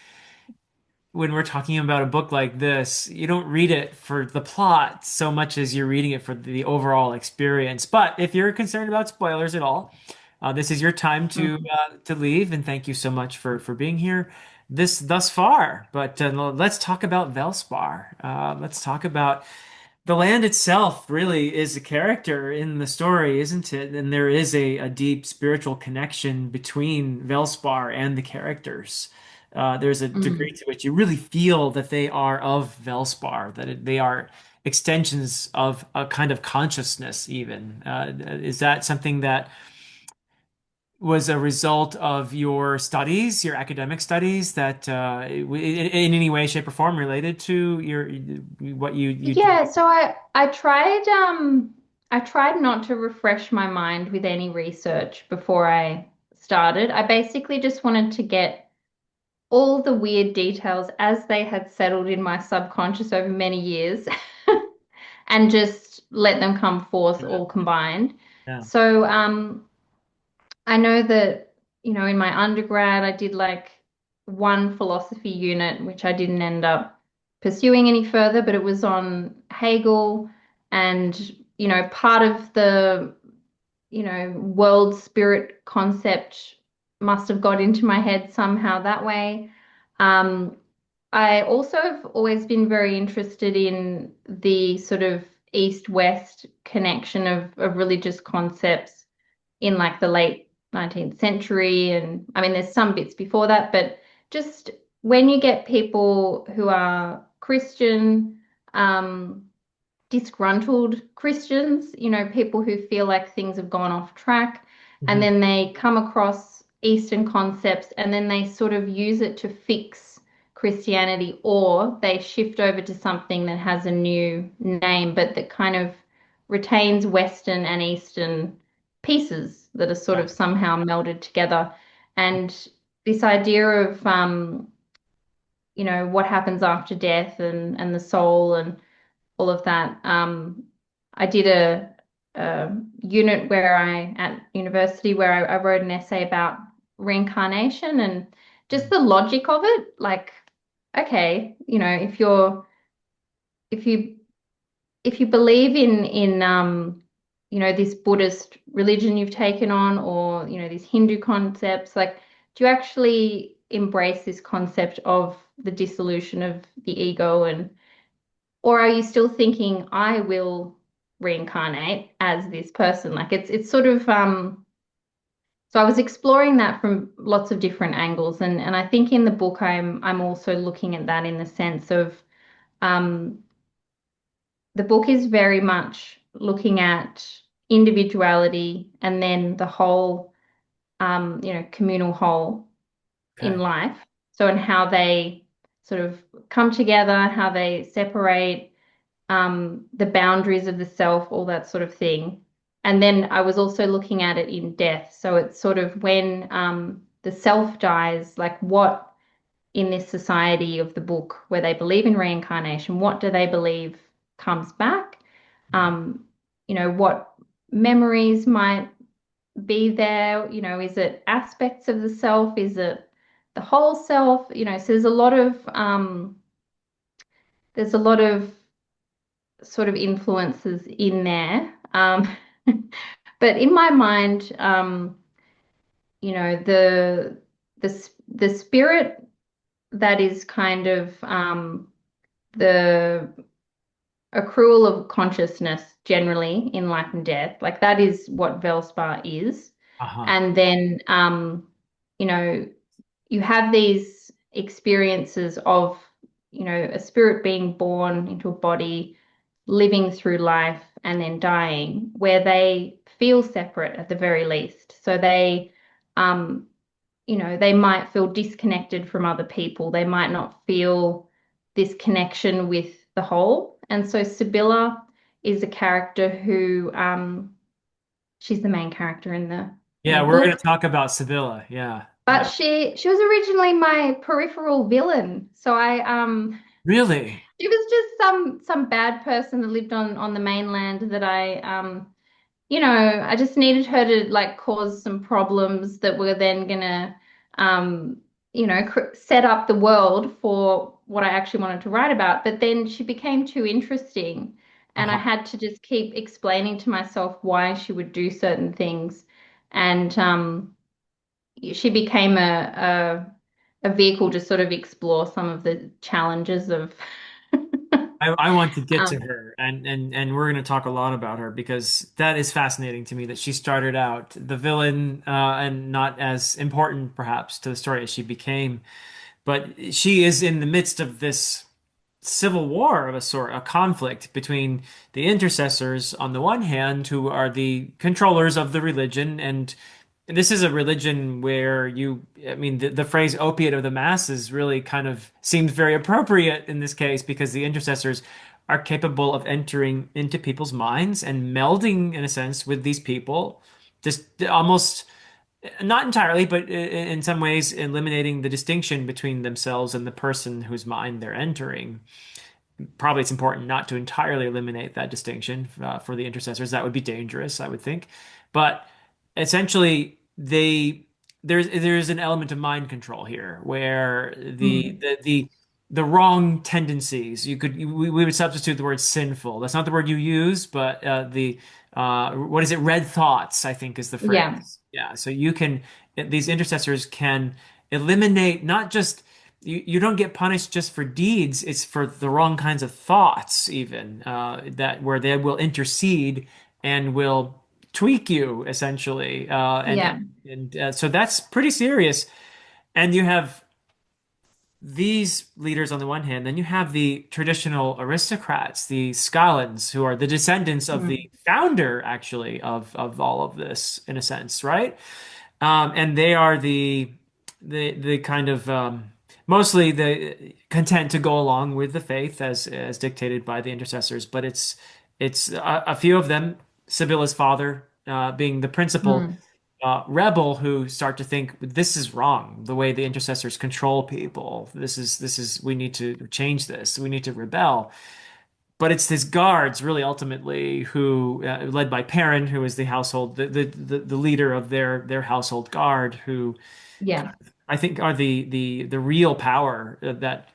when we're talking about a book like this, you don't read it for the plot so much as you're reading it for the overall experience. But if you're concerned about spoilers at all, this is your time Mhm. to leave. And thank you so much for being here this thus far. But let's talk about Velspar. Let's talk about the land itself really is a character in the story, isn't it? And there is a deep spiritual connection between Velspar and the characters. There's a degree Mm. to which you really feel that they are of Velspar, they are extensions of a kind of consciousness, even. Is that something that was a result of your studies, your academic studies, that in any way, shape, or form related to what you do? Yeah, so I tried not to refresh my mind with any research before I started. I basically just wanted to get all the weird details as they had settled in my subconscious over many years and just let them come forth Yeah. all combined. Yeah. So I know that, in my undergrad, I did like one philosophy unit, which I didn't end up pursuing any further, but it was on Hegel. And, part of the, world spirit concept must have got into my head somehow that way. Um, I also have always been very interested in the sort of East-West connection of religious concepts in like the late 19th century. And I mean, there's some bits before that, but just when you get people who are Christian, um, disgruntled Christians, people who feel like things have gone off track, and Hmm. then they come across Eastern concepts and then they sort of use it to fix Christianity, or they shift over to something that has a new name, but that kind of retains Western and Eastern pieces that are sort Yeah. of somehow melded together. And this idea of, what happens after death and the soul and all of that. I did a unit where at university where I wrote an essay about reincarnation and just the logic of it. Like, okay, if you if you believe in this Buddhist religion you've taken on, or these Hindu concepts, like, do you actually embrace this concept of the dissolution of the ego, and or are you still thinking, I will reincarnate as this person? Like, it's sort of so I was exploring that from lots of different angles, and I think in the book I'm also looking at that in the sense of um the book is very much looking at individuality and then the whole communal whole in Okay. life. So, and how they sort of come together, how they separate, the boundaries of the self, all that sort of thing. And then I was also looking at it in death. So it's sort of when the self dies, like, what in this society of the book where they believe in reincarnation, what do they believe comes back? Yeah. Um, what memories might be there? Is it aspects of the self? Is it the whole self? So there's a lot of sort of influences in there. But in my mind, the spirit that is kind of the accrual of consciousness generally in life and death, like that is what Velspar is. Uh-huh. And then, you know, you have these experiences of, a spirit being born into a body, living through life, and then dying, where they feel separate at the very least. So um, they might feel disconnected from other people. They might not feel this connection with the whole. And so Sibylla is a character who, she's the main character in the Yeah, we're going book. to talk about Sibylla. Yeah. But Yeah. she was originally my peripheral villain. So Really? she was just some bad person that lived on the mainland that I just needed her to like cause some problems that were then gonna um set up the world for what I actually wanted to write about. But then she became too interesting, and I Uh-huh. had to just keep explaining to myself why she would do certain things. And she became a vehicle to sort of explore some of the challenges of I want to get to um, her, and we're going to talk a lot about her because that is fascinating to me that she started out the villain, and not as important perhaps to the story as she became. But she is in the midst of this civil war of a sort, a conflict between the intercessors on the one hand, who are the controllers of the religion, and this is a religion where I mean, the phrase opiate of the masses really kind of seems very appropriate in this case because the intercessors are capable of entering into people's minds and melding, in a sense, with these people, just almost not entirely, but in some ways eliminating the distinction between themselves and the person whose mind they're entering. Probably it's important not to entirely eliminate that distinction for the intercessors. That would be dangerous, I would think. But essentially, there's an element of mind control here, where mm, the wrong tendencies we would substitute the word sinful. That's not the word you use, but the what is it? Red thoughts, I think, is the yeah, phrase. Yeah. So these intercessors can eliminate not just you don't get punished just for deeds, it's for the wrong kinds of thoughts, even that where they will intercede and will tweak you essentially, Yeah. so that's pretty serious. And you have these leaders on the one hand, then you have the traditional aristocrats, the Scalans, who are the descendants of the Mm. founder, actually, of all of this, in a sense, right? And they are the kind of mostly the content to go along with the faith as dictated by the intercessors, but it's a few of them, Sibylla's father being the principal Mm. rebel, who start to think this is wrong, the way the intercessors control people. This is we need to change this. We need to rebel. But it's his guards, really, ultimately, who, led by Perrin, who is the household, the leader of their household guard, who Yeah. I think are the real power that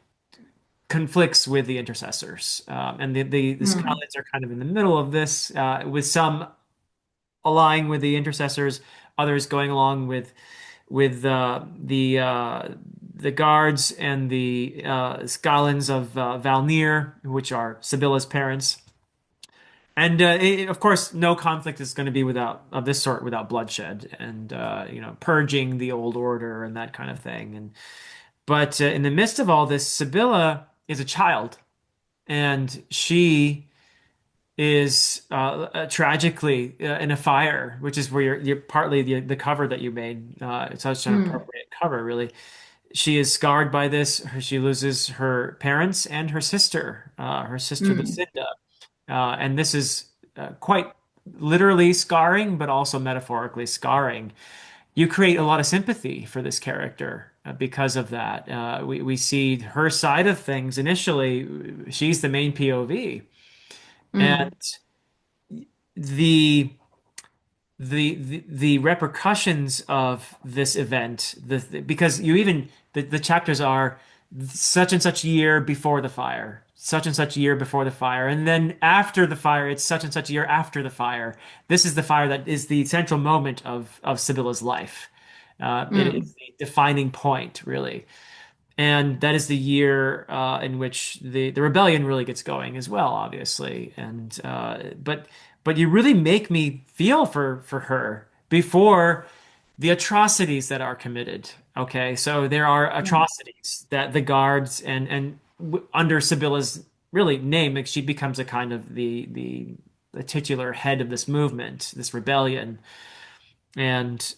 conflicts with the intercessors. And the Mm. Scots are kind of in the middle of this, with some allying with the intercessors, others going along with the guards and the Scalans of Valnir, which are Sibylla's parents. And of course, no conflict is going to be without of this sort without bloodshed and purging the old order and that kind of thing. And but in the midst of all this, Sibylla is a child, and she is tragically in a fire, which is where you're partly the cover that you made. It's such an Mm. appropriate cover, really. She is scarred by this. She loses her parents and her sister Mm. Lucinda, and this is quite literally scarring, but also metaphorically scarring. You create a lot of sympathy for this character because of that. We see her side of things initially. She's the main POV, and Mm. the the repercussions of this event, because the chapters are such and such year before the fire, such and such year before the fire, and then after the fire it's such and such year after the fire. This is the fire that is the central moment of Sibylla's life. It is Mm. the defining point, really. And that is the year in which the rebellion really gets going as well, obviously. And but you really make me feel for her before the atrocities that are committed. Okay, so there are Mm. atrocities that the guards under Sibylla's really name, like she becomes a kind of the titular head of this movement, this rebellion, and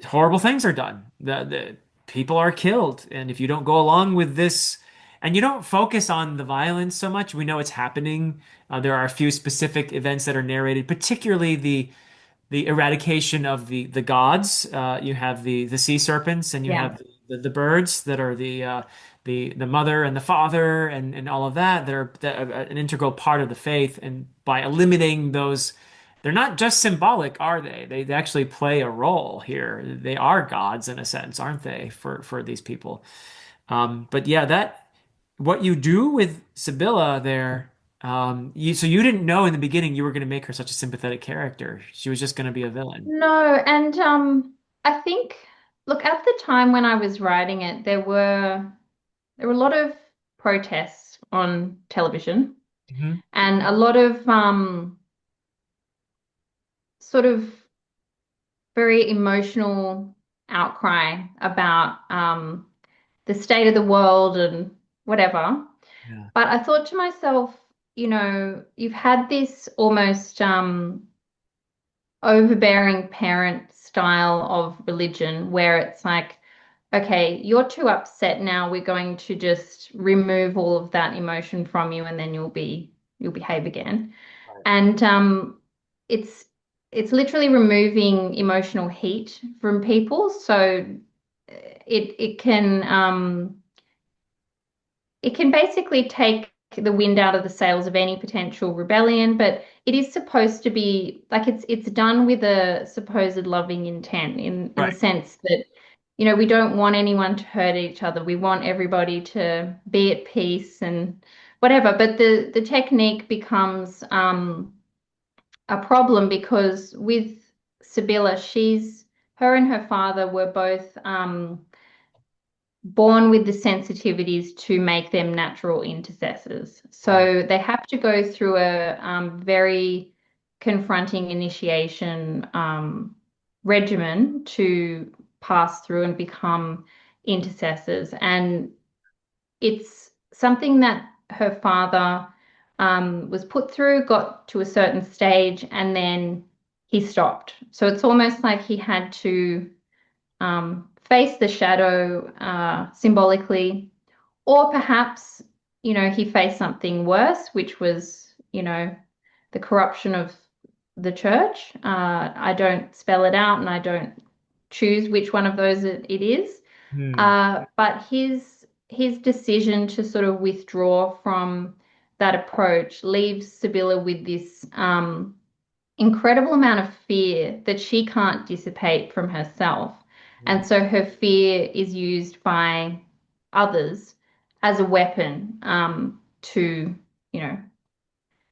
horrible things are done. The people are killed, and if you don't go along with this, and you don't focus on the violence so much, we know it's happening. There are a few specific events that are narrated, particularly the eradication of the gods. You have the sea serpents, and you Yeah. have the birds that are the mother and the father, and all of that are an integral part of the faith. And by eliminating those, they're not just symbolic, are they? They actually play a role here. They are gods in a sense, aren't they, for these people? But yeah, that what you do with Sibylla there. So you didn't know in the beginning you were going to make her such a sympathetic character. She was just going to be a villain. No, and I think, look, at the time when I was writing it, there were a lot of protests on television Hmm. and a lot of sort of very emotional outcry about the state of the world and whatever. Yeah. But I thought to myself, you've had this almost overbearing parent style of religion where it's like, okay, you're too upset now. We're going to just remove all of that emotion from you, and then you'll behave again. Right. And it's it's literally removing emotional heat from people. So it can basically take the wind out of the sails of any potential rebellion, but it is supposed to be like it's done with a supposed loving intent in the Right. sense that, we don't want anyone to hurt each other. We want everybody to be at peace and whatever. But the technique becomes a problem because with Sibylla, her and her father were both born with the sensitivities to make them natural intercessors. Right. So they have to go through a very confronting initiation regimen to pass through and become intercessors. And it's something that her father was put through, got to a certain stage, and then he stopped. So it's almost like he had to face the shadow symbolically, or perhaps, he faced something worse, which was, the corruption of the church. I don't spell it out and I don't choose which one of those it is. Hmm. But his decision to sort of withdraw from that approach leaves Sibylla with this incredible amount of fear that she can't dissipate from herself. And so her fear is used by others as a weapon to, you know,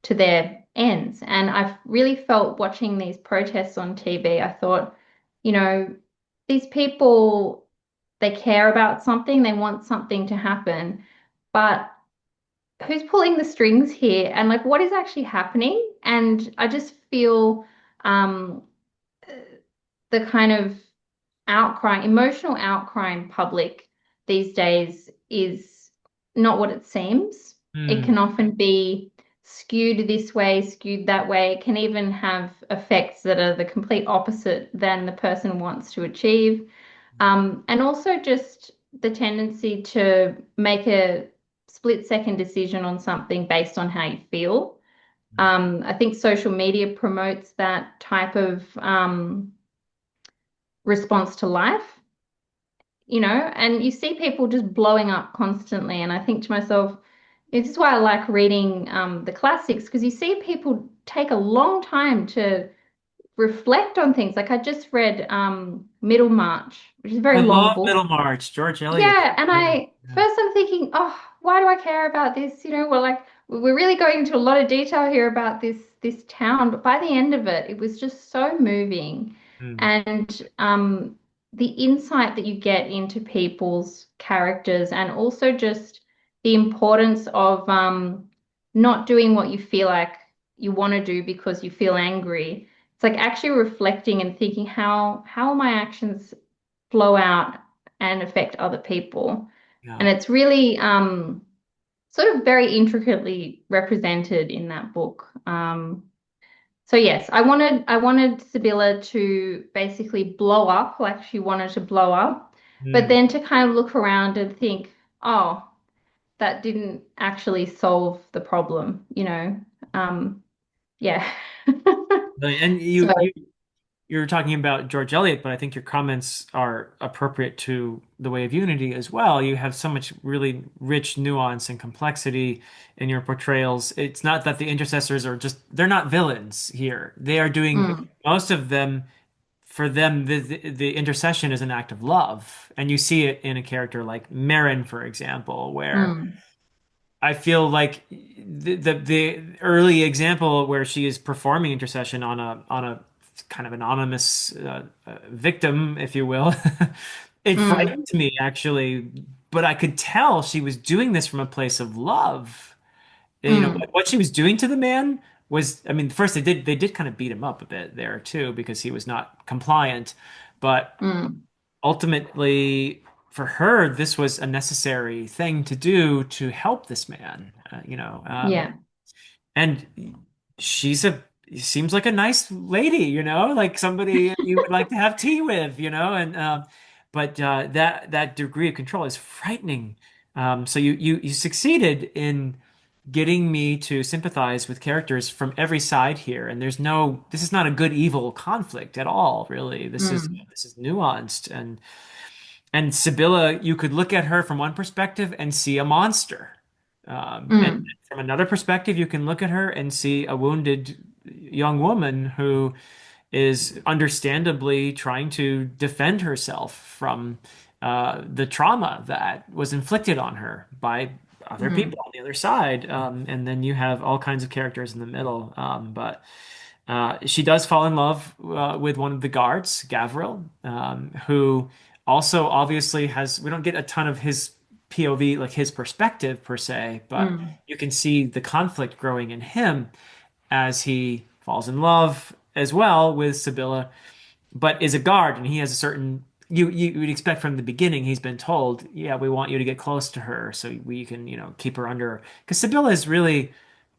to their ends. And I've really felt watching these protests on TV, I thought, these people, they care about something, they want something to happen, but who's pulling the strings here and like what is actually happening? And I just feel um, the kind of outcry, emotional outcry in public these days is not what it seems. It Hmm. can often be skewed this way, skewed that way. It can even have effects that are the complete opposite than the person wants to achieve. And also just the tendency to make a split second decision on something based on how you feel. I think social media promotes that type of response to life, and you see people just blowing up constantly. And I think to myself, this is why I like reading the classics, because you see people take a long time to reflect on things. Like I just read Middlemarch, which is a I very long love book. Middlemarch, George Eliot. Yeah, and Great. I Yeah. first I'm thinking, oh, why do I care about this? We're really going into a lot of detail here about this town, but by the end of it, it was just so moving. Hmm. And the insight that you get into people's characters and also just the importance of not doing what you feel like you want to do because you feel angry. It's like actually reflecting and thinking how my actions flow out and affect other people. And Yeah. it's really sort of very intricately represented in that book. So yes, I wanted Sibylla to basically blow up like she wanted to blow up, but Hmm. then to kind of look around and think, oh, that didn't actually solve the problem, you know. Yeah. And So, you're talking about George Eliot, but I think your comments are appropriate to The Way of Unity as well. You have so much really rich nuance and complexity in your portrayals. It's not that the intercessors are just, they're not villains here. They are doing mm, most of them, for them, the intercession is an act of love. And you see it in a character like Marin, for example, where mm, I feel like the early example where she is performing intercession on a kind of anonymous victim, if you will, it mm, frightened me actually, but I could tell she was doing this from a place of love. You know mm, what she was doing to the man was, I mean, first they did kind of beat him up a bit there too because he was not compliant, but mm. ultimately for her this was a necessary thing to do to help this man, Yeah. and she's a seems like a nice lady, like somebody you would like to have tea with, and but that degree of control is frightening. So you succeeded in getting me to sympathize with characters from every side here, and this is not a good evil conflict at all, really. This is Mm, this is nuanced, and Sibylla, you could look at her from one perspective and see a monster. And mm, from another perspective, you can look at her and see a wounded young woman who is understandably trying to defend herself from the trauma that was inflicted on her by other mm, people on the other side. And then you have all kinds of characters in the middle. But she does fall in love with one of the guards, Gavril, who also obviously we don't get a ton of his POV, like his perspective per se, but mm, you can see the conflict growing in him as he falls in love as well with Sibylla, but is a guard, and he has a certain you would expect from the beginning. He's been told, yeah, we want you to get close to her so we can, keep her under, because Sibylla is really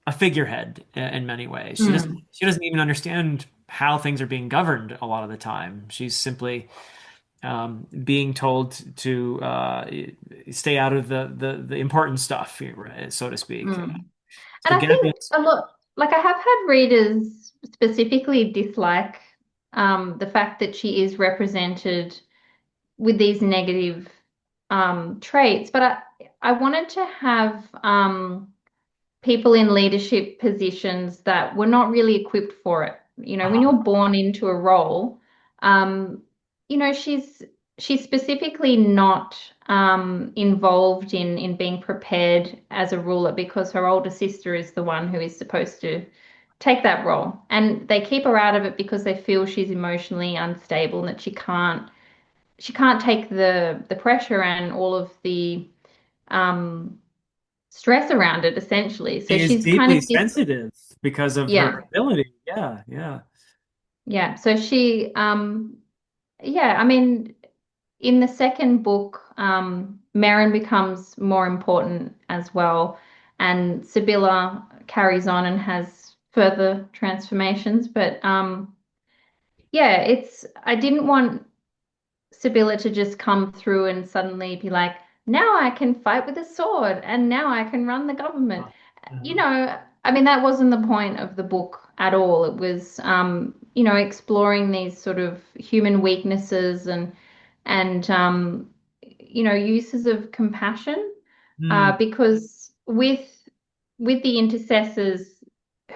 a figurehead in many ways. Mm, She doesn't even understand how things are being governed a lot of the time. She's simply being told to stay out of the important stuff, so to speak. mm. And So I think Gambit, a lot, like I have had readers specifically dislike the fact that she is represented with these negative traits, but I wanted to have people in leadership positions that were not really equipped for it. You know, when you're born into a role, um, you know, she's specifically not involved in being prepared as a ruler because her older sister is the one who is supposed to take that role. And they keep her out of it because they feel she's emotionally unstable and that she can't take the pressure and all of the um stress around it essentially. So she is she's kind deeply of this, sensitive because of her yeah, ability. Yeah, yeah. yeah. So she, yeah, I mean, in the second book, Merrin becomes more important as well, and Sibylla carries on and has further transformations. But yeah, I didn't want Sibylla to just come through and suddenly be like, now I can fight with a sword and now I can run the government. You know, I mean, that wasn't the point of the book at all. It was, exploring these sort of human weaknesses and uses of compassion. Hmm, Because with the intercessors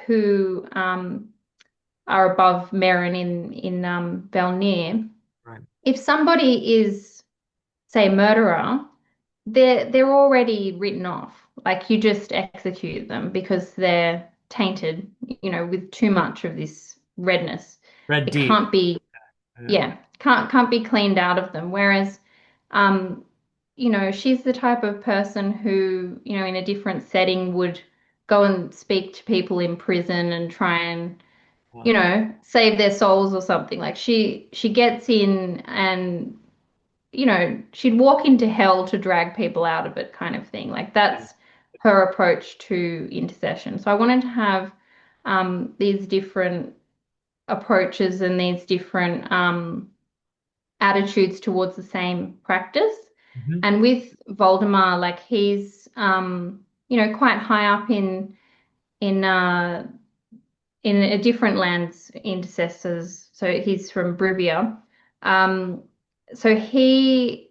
who are above Merrin in Valnir, right. if somebody is, say, a murderer, they're already written off. Like you just execute them because they're tainted, with too much of this redness. Red It deep. can't be, Yeah. yeah, can't be cleaned out of them. Whereas, um, she's the type of person who, in a different setting would go and speak to people in prison and try and Yeah. save their souls or something. Like she gets in and she'd walk into hell to drag people out of it kind of thing. Like that's her approach to intercession. So I wanted to have these different approaches and these different attitudes towards the same practice. Mhm. And with Voldemar, like he's quite high up in in a different land's intercessors. So he's from Brivia. Um, so he's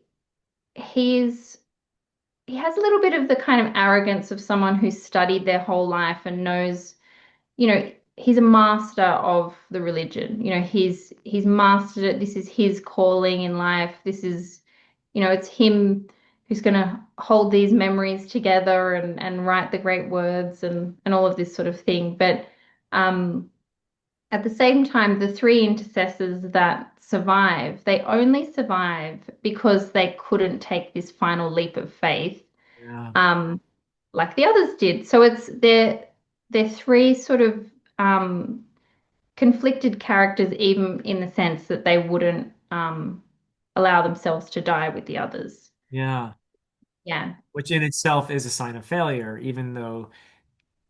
he has a little bit of the kind of arrogance of someone who's studied their whole life and knows, he's a master of the religion. He's mastered it. This is his calling in life. This is, it's him who's going to hold these memories together and write the great words and all of this sort of thing. But um, at the same time, the three intercessors that survive, they only survive because they couldn't take this final leap of faith, Yeah. um, like the others did. So they're three sort of um, conflicted characters, even in the sense that they wouldn't allow themselves to die with the others. Yeah. Yeah. Which in itself is a sign of failure, even though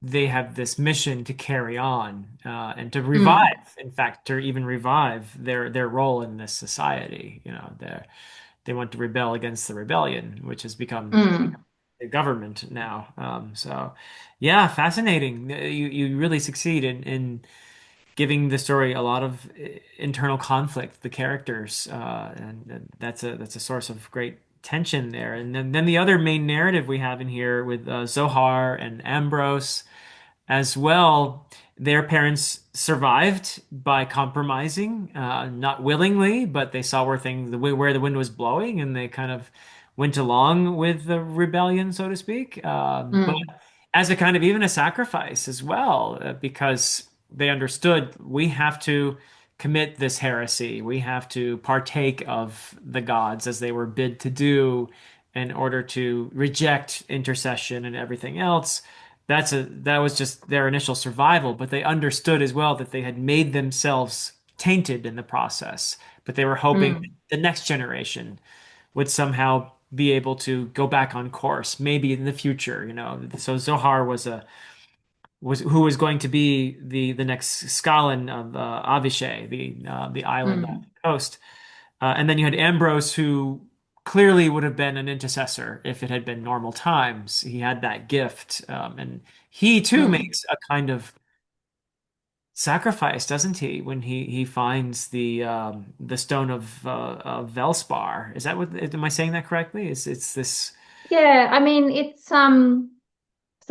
they have this mission to carry on and to Mm, revive, in fact, to even revive their role in this society. They want to rebel against the rebellion, which has become mm, the government now. So, yeah, fascinating. You really succeed in giving the story a lot of internal conflict, the characters, and that's a source of great tension there. And then the other main narrative we have in here with Zohar and Ambrose as well. Their parents survived by compromising, not willingly, but they saw where the wind was blowing, and they kind of went along with the rebellion, so to speak. But mm, as a kind of even a sacrifice as well, because they understood we have to commit this heresy, we have to partake of the gods as they were bid to do in order to reject intercession and everything else. that was just their initial survival, but they understood as well that they had made themselves tainted in the process. But they were hoping Mm, the next generation would somehow be able to go back on course, maybe in the future, you know. So Zohar was who was going to be the next Skalin of Avishai, the island off mm, the coast. And then you had Ambrose, who clearly would have been an intercessor if it had been normal times. He had that gift, and he too mm. makes a kind of sacrifice, doesn't he, when he finds the stone of Velspar? Is that what? Am I saying that correctly? It's this? Yeah, I mean it's so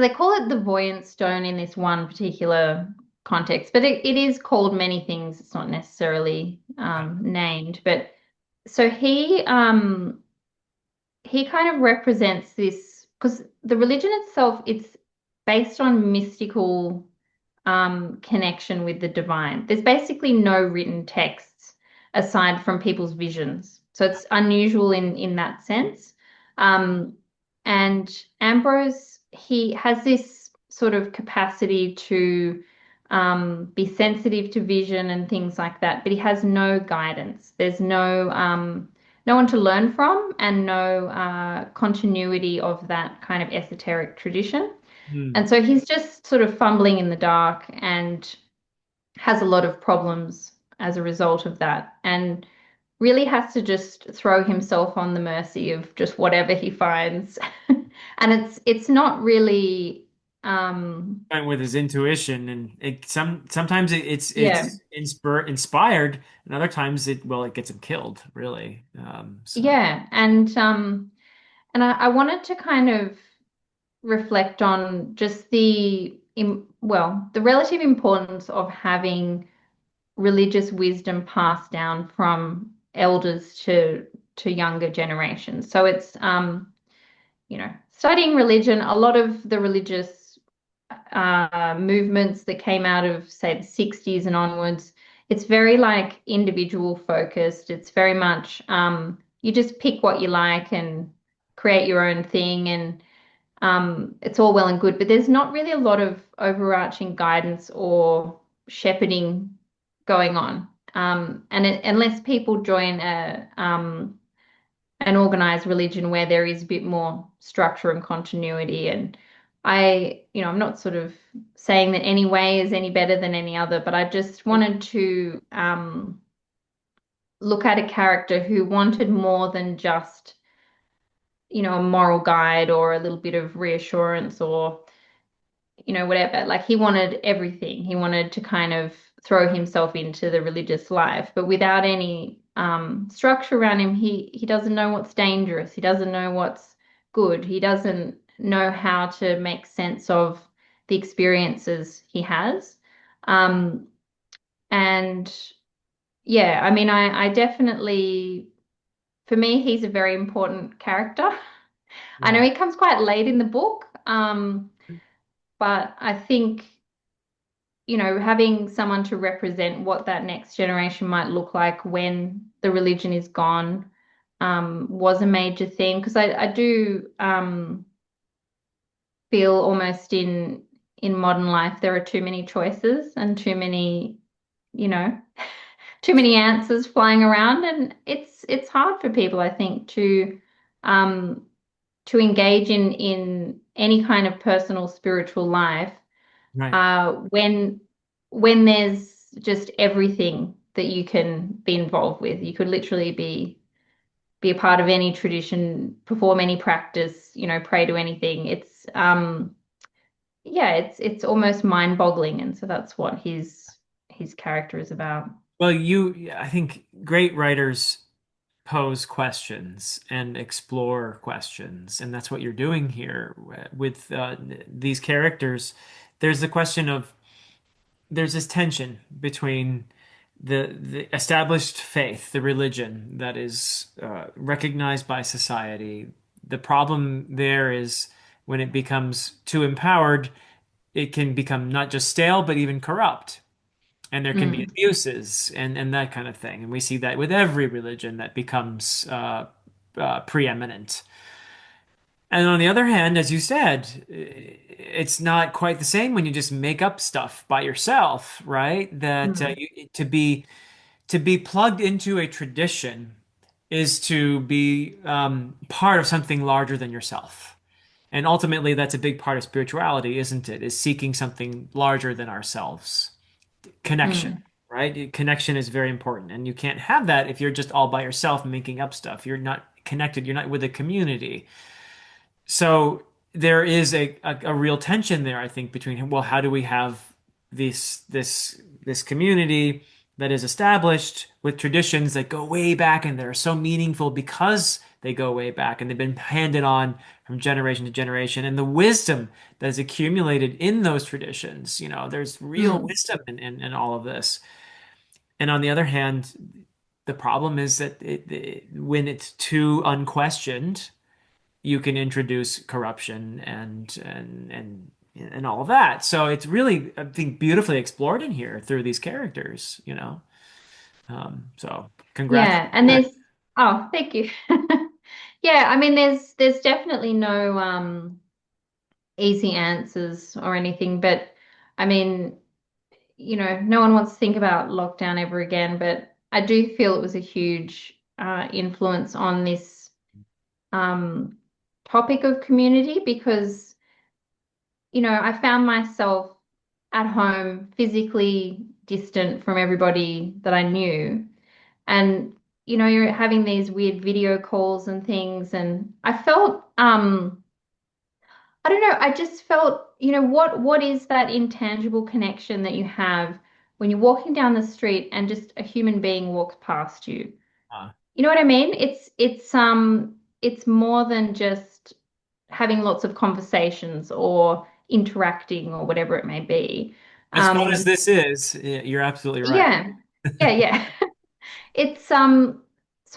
they call it the Voyant Stone in this one particular context, but it is called many things. It's not necessarily named, but so he kind of represents this because the religion itself, it's based on mystical connection with the divine. There's basically no written texts aside from people's visions. So it's unusual in that sense. Um, and Ambrose, he has this sort of capacity to be sensitive to vision and things like that, but he has no guidance. There's no one to learn from and no continuity of that kind of esoteric tradition. Hmm. And so he's just sort of fumbling in the dark and has a lot of problems as a result of that. And really has to just throw himself on the mercy of just whatever he finds. And it's not really Went with his intuition, and sometimes yeah. it's inspired, and other times it gets him killed, really. So Yeah. And I wanted to kind of reflect on just the relative importance of having religious wisdom passed down from elders to younger generations. So it's studying religion, a lot of the religious movements that came out of, say, the 60s and onwards, it's very like individual focused. It's very much you just pick what you like and create your own thing, and it's all well and good, but there's not really a lot of overarching guidance or shepherding going on. Unless people join an organized religion where there is a bit more structure and continuity. And I'm not sort of saying that any way is any better than any other, but I just wanted to look at a character who wanted more than just, a moral guide or a little bit of reassurance or whatever. Like he wanted everything. He wanted to kind of throw himself into the religious life, but without any structure around him, he doesn't know what's dangerous. He doesn't know what's good. He doesn't know how to make sense of the experiences he has. Um, and yeah, I mean, I definitely, for me, he's a very important character. I know yeah, he comes quite late in the book, but I think having someone to represent what that next generation might look like when the religion is gone, was a major theme because I do feel almost in modern life there are too many choices and too many, you know, too many answers flying around, and it's hard for people, I think, um, to engage in any kind of personal spiritual life right. when there's just everything that you can be involved with. You could literally be a part of any tradition, perform any practice, pray to anything. It's almost mind-boggling, and so that's what his character is about. Well, I think great writers pose questions and explore questions, and that's what you're doing here with these characters. There's the question of there's this tension between the established faith, the religion that is recognized by society. The problem there is when it becomes too empowered, it can become not just stale, but even corrupt. And there can be Mm, abuses and that kind of thing. And we see that with every religion that becomes preeminent. And on the other hand, as you said, it's not quite the same when you just make up stuff by yourself, right? That Mm. to be plugged into a tradition is to be part of something larger than yourself. And ultimately, that's a big part of spirituality, isn't it? Is seeking something larger than ourselves. Connection, Mm. right? Connection is very important. And you can't have that if you're just all by yourself making up stuff. You're not connected, you're not with a community. So there is a real tension there, I think, between, well, how do we have this community that is established with traditions that go way back and that are so meaningful because they go way back and they've been handed on from generation to generation, and the wisdom that is accumulated in those traditions. There's real Mm. wisdom in all of this. And on the other hand, the problem is that when it's too unquestioned, you can introduce corruption and all of that. So it's really, I think, beautifully explored in here through these characters. So congrats. Yeah, and there's oh, thank you. Yeah, I mean there's definitely no easy answers or anything, but I mean, no one wants to think about lockdown ever again, but I do feel it was a huge influence on this um topic of community because, I found myself at home physically distant from everybody that I knew. And, you're having these weird video calls and things. And I felt, I don't know, I just felt, what is that intangible connection that you have when you're walking down the street and just a human being walks past you? Uh, You know what I mean? It's more than just having lots of conversations or interacting or whatever it may be. as fun as Um, this is, you're absolutely right. yeah, yeah. It's so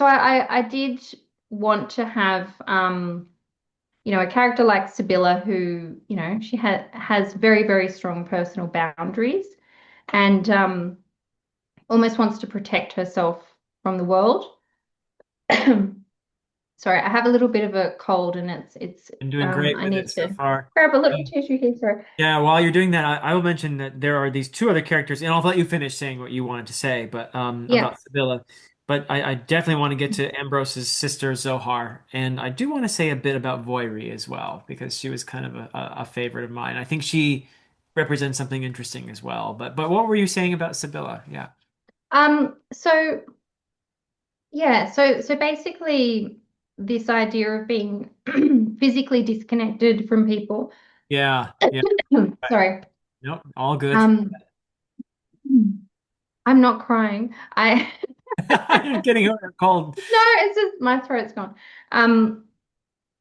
I did want to have a character like Sibylla who, she has very, very strong personal boundaries and almost wants to protect herself from the world. Sorry, I have a little bit of a cold and it's Been doing great I with need it so to far. grab a little tissue here, sorry. Yeah, while you're doing that, I will mention that there are these two other characters, and I'll let you finish saying what you wanted to say, but Yeah. about Sibylla. But I definitely want to get to Ambrose's sister Zohar, and I do want to say a bit about Voiri as well, because she was kind of a favorite of mine. I think she represents something interesting as well. But what were you saying about Sibylla? Yeah. So yeah, so basically this idea of being physically disconnected from people. Yeah, yeah. Right. Sorry. Nope, all good. Um, I'm not crying. I You're getting over a cold. No, it's just my throat's gone. Um,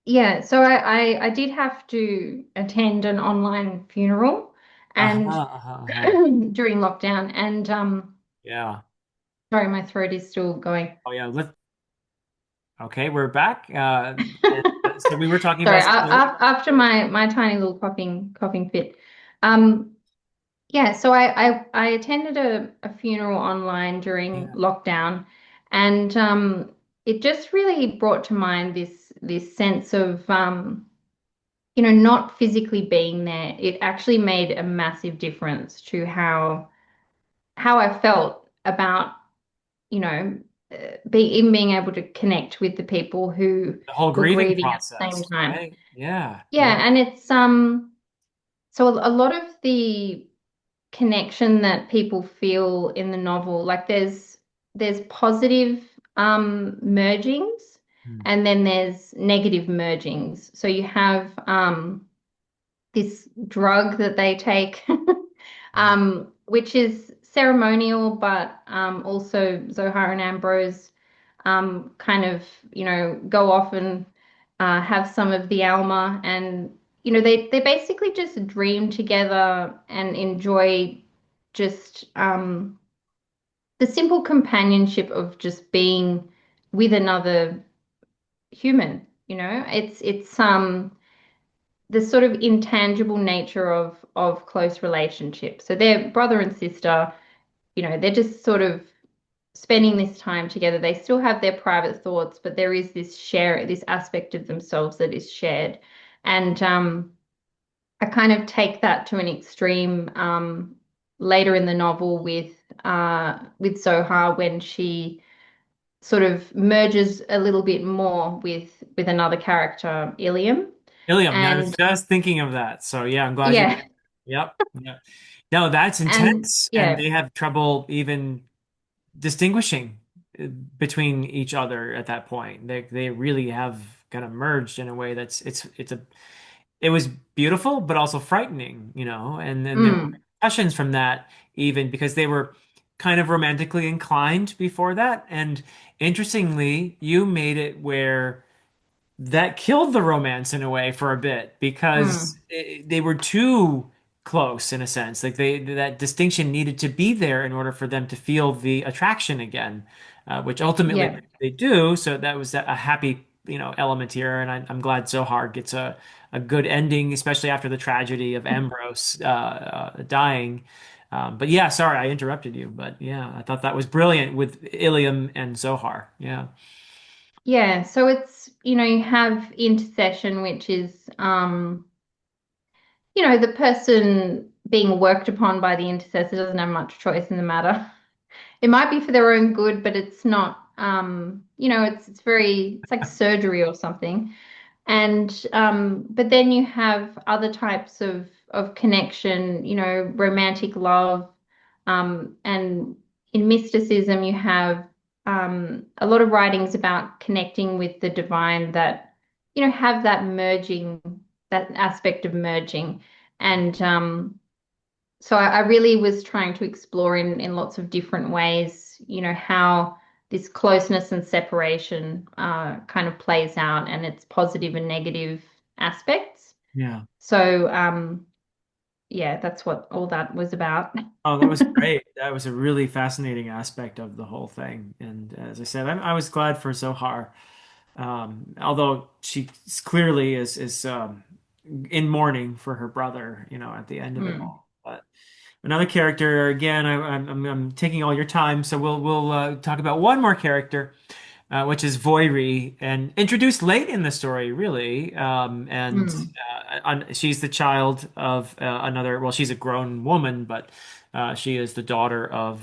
yeah, so I did have to attend an online funeral Uh-huh, and uh-huh, uh-huh. during lockdown and Yeah. sorry, my throat is still going. Oh yeah. Okay, we're back. So we were talking Sorry, about Sibylla. after my tiny little coughing fit. Um, yeah, so I attended a funeral online during Yeah. lockdown, and it just really brought to mind this sense of not physically being there. It actually made a massive difference to how I felt about being able to connect with the people who The whole were grieving grieving at the same process, time. right? Yeah, yeah. Yeah, and it's so a lot of the connection that people feel in the novel, like there's positive mergings Hmm. and then there's negative mergings. So you have this drug that they take, which is ceremonial, but also Zohar and Ambrose kind of, go off and have some of the Alma, and they basically just dream together and enjoy just the simple companionship of just being with another human. It's the sort of intangible nature of close relationships. So they're brother and sister, they're just sort of spending this time together. They still have their private thoughts, but there is this aspect of themselves that is shared. And I kind of take that to an extreme later in the novel with Zohar when she sort of merges a little bit more with another character, Ilium. Ilium, I was And just thinking of that. So yeah, I'm glad you. yeah, Yep. Yep. No, that's and intense, and yeah, they have trouble even distinguishing between each other at that point. They really have kind of merged in a way that's it was beautiful but also frightening, and then there were mm, repercussions from that even because they were kind of romantically inclined before that. And interestingly, you made it where that killed the romance in a way for a bit because mm, they were too close in a sense. Like that distinction needed to be there in order for them to feel the attraction again, which ultimately yeah. they do. So that was a happy, element here, and I'm glad Zohar gets a good ending, especially after the tragedy of Ambrose dying. But yeah, sorry I interrupted you, but yeah, I thought that was brilliant with Ilium and Zohar. Yeah, Yeah, so it's, you have intercession, which is, the person being worked upon by the intercessor doesn't have much choice in the matter. It might be for their own good, but it's not, it's like surgery or something. And but then you have other types of connection, romantic love, and in mysticism you have a lot of writings about connecting with the divine that, have that merging, that aspect of merging. And so I really was trying to explore in lots of different ways, how this closeness and separation kind of plays out and its positive and negative aspects. yeah. So yeah, that's what all that was about. Oh, that was great. That was a really fascinating aspect of the whole thing. And as I said, I was glad for Zohar, although she clearly is in mourning for her brother, at the end of it Mm, all. But another character, again, I'm taking all your time, so we'll talk about one more character, which is Voiri, and introduced late in the story, really. And mm, she's the child of another. Well, she's a grown woman, but she is the daughter of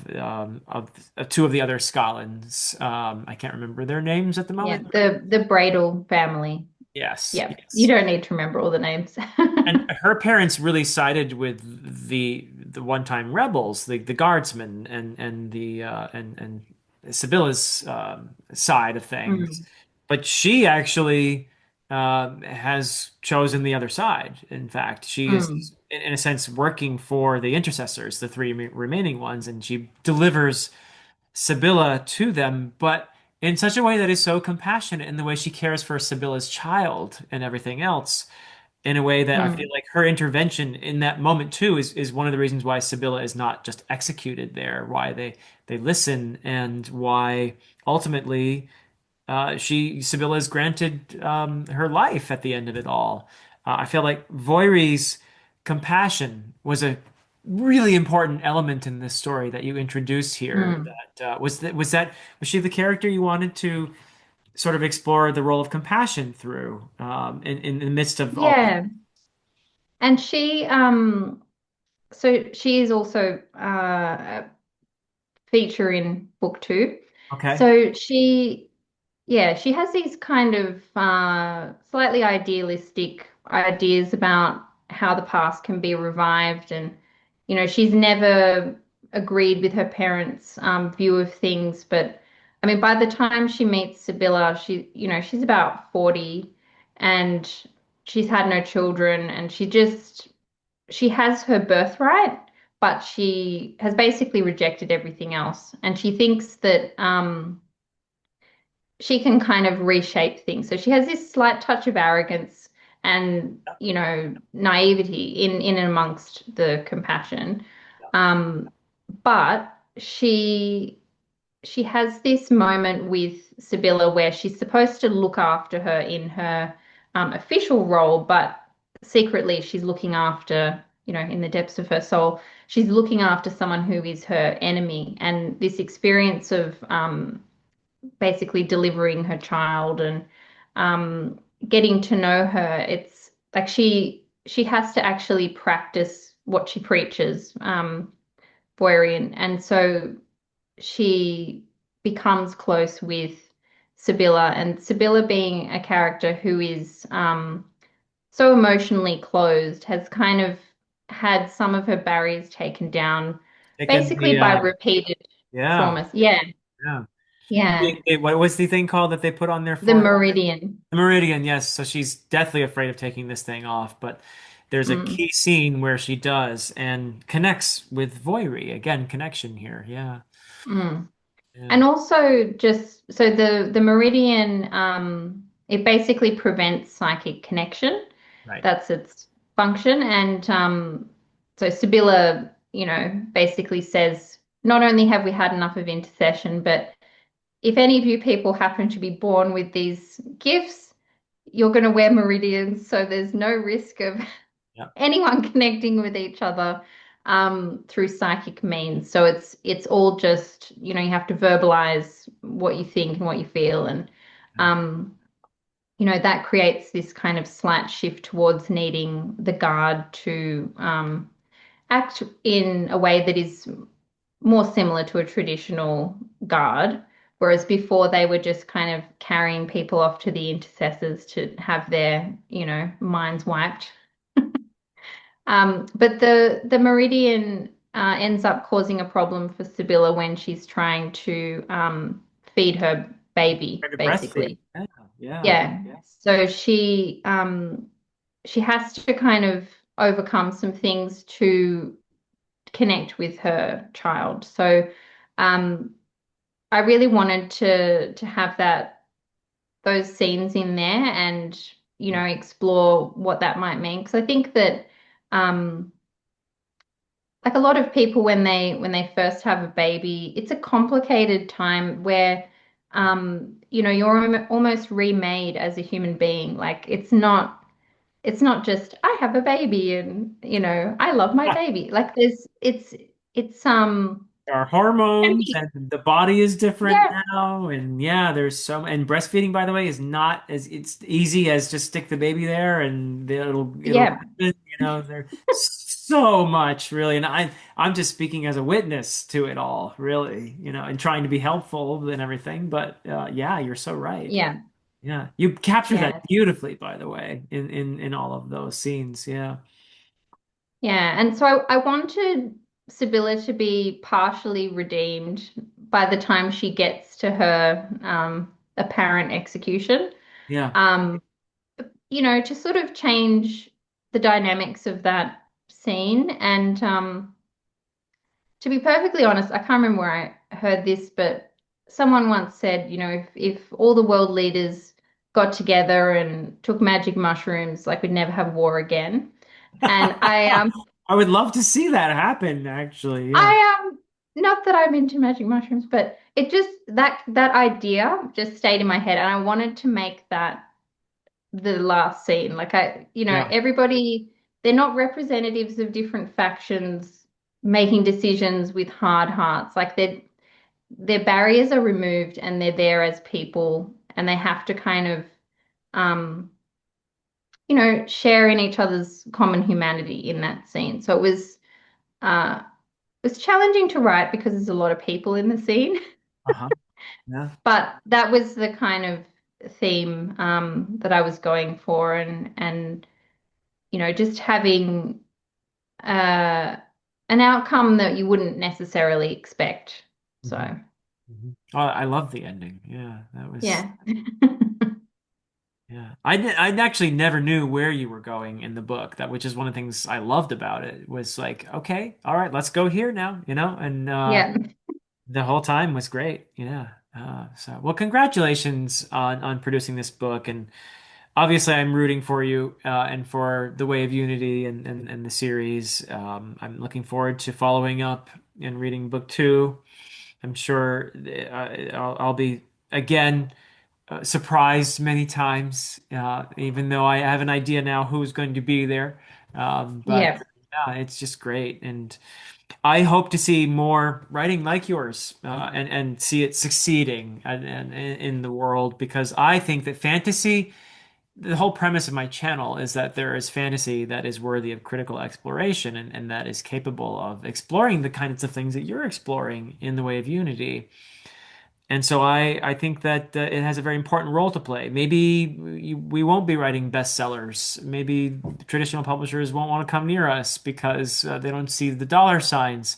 two of the other Scollins. I can't remember their names at the yeah, moment. the Bradel family. Yes, Yeah, you yes. don't need to remember all the names. And her parents really sided with the one-time rebels, the guardsmen, and the and Sibylla's side of things. Mm, But she actually has chosen the other side. In fact, she is, mm, in a sense, working for the intercessors, the three remaining ones, and she delivers Sibylla to them, but in such a way that is so compassionate in the way she cares for Sibylla's child and everything else in a way that I feel mm, like her intervention in that moment too is one of the reasons why Sibylla is not just executed there, why they listen, and why ultimately Sibylla is granted her life at the end of it all. I feel like Voiri's compassion was a really important element in this story that you introduced here. mm. Was she the character you wanted to sort of explore the role of compassion through in the midst of all? Yeah, and so she is also a feature in book two. Okay. So she has these kind of slightly idealistic ideas about how the past can be revived, and she's never agreed with her parents' view of things. But I mean, by the time she meets Sibylla, she's about 40, and she's had no children, and she has her birthright, but she has basically rejected everything else. And she thinks that she can kind of reshape things. So she has this slight touch of arrogance and, naivety in and amongst the compassion. Um, but she has this moment with Sibylla where she's supposed to look after her in her official role, but secretly she's looking after, in the depths of her soul, she's looking after someone who is her enemy, and this experience of basically delivering her child and um, getting to know her. It's like she has to actually practice what she preaches, Boyrian, and so she becomes close with Sibylla, and Sibylla being a character who is so emotionally closed, has kind of had some of her barriers taken down, Taking basically the by repeated yeah, traumas. Yeah, yeah. yeah. What was the thing called that they put on their The forehead? meridian. The meridian, yes. So she's deathly afraid of taking this thing off, but there's a Mm, key scene where she does and connects with Voiri. Again, connection here. Yeah. mm. Yeah. And also just so the meridian it basically prevents psychic connection. Right. That's its function. And so Sibylla, basically says not only have we had enough of intercession, but if any of you people happen to be born with these gifts, you're going to wear meridians, so there's no risk of Yeah. anyone connecting with each other through psychic means. So it's all just, you have to verbalize what you think and what you feel. And, um, that creates this kind of slight shift towards needing the guard to act in a way that is more similar to a traditional guard. Whereas before they were just kind of carrying people off to the intercessors to have their, minds wiped. But the meridian ends up causing a problem for Sibylla when she's trying to feed her baby, Trying to breastfeed. basically. Yeah. Yeah. Yeah. So she has to kind of overcome some things to connect with her child. So um, I really wanted to have those scenes in there and Yeah. explore what that might mean, because I think that um, like a lot of people when they first have a baby, it's a complicated time where you're almost remade as a human being. Like it's not just I have a baby and I love my Ah, baby. Like it's our can hormones be, and the body is different yeah, now. And yeah, there's and breastfeeding, by the way, is not as it's easy as just stick the baby there and it'll yeah, happen. There's so much really. And I'm just speaking as a witness to it all, really, and trying to be helpful and everything. But yeah, you're so right. yeah, Yeah. You captured that yeah. beautifully, by the way, in all of those scenes. Yeah. Yeah, and so I wanted Sibylla to be partially redeemed by the time she gets to her apparent execution. Yeah. Um, to sort of change the dynamics of that scene. And to be perfectly honest, I can't remember where I heard this, but someone once said, if all the world leaders got together and took magic mushrooms, like we'd never have war again. And I would love to see that happen, actually. Yeah. I not that I'm into magic mushrooms, but it just that idea just stayed in my head, and I wanted to make that the last scene. Like Yeah. everybody, they're not representatives of different factions making decisions with hard hearts. Like their barriers are removed and they're there as people, and they have to kind of um share in each other's common humanity in that scene. So uh it was challenging to write because there's a lot of people in the scene, Uh-huh. Yeah. but that was the kind of theme that I was going for, and just having uh, an outcome that you wouldn't necessarily expect. Hmm. So Hmm. Oh, I love the ending. Yeah, that was. yeah, Yeah, I actually never knew where you were going in the book. Which is one of the things I loved about it. Was like, okay, all right, let's go here now. And yeah, the whole time was great. Yeah. So, well, congratulations on producing this book, and obviously, I'm rooting for you and for the Way of Unity and the series. I'm looking forward to following up and reading book two. I'm sure I'll be again surprised many times, even though I have an idea now who's going to be there. But yeah, yeah, it's just great. And I hope to see more writing like yours, and see it succeeding and in the world, because I think that fantasy, the whole premise of my channel is that there is fantasy that is worthy of critical exploration, and that is capable of exploring the kinds of things that you're exploring in the way of Unity. And so I think that it has a very important role to play. Maybe we won't be writing bestsellers. Maybe traditional publishers won't want to come near us because they don't see the dollar signs.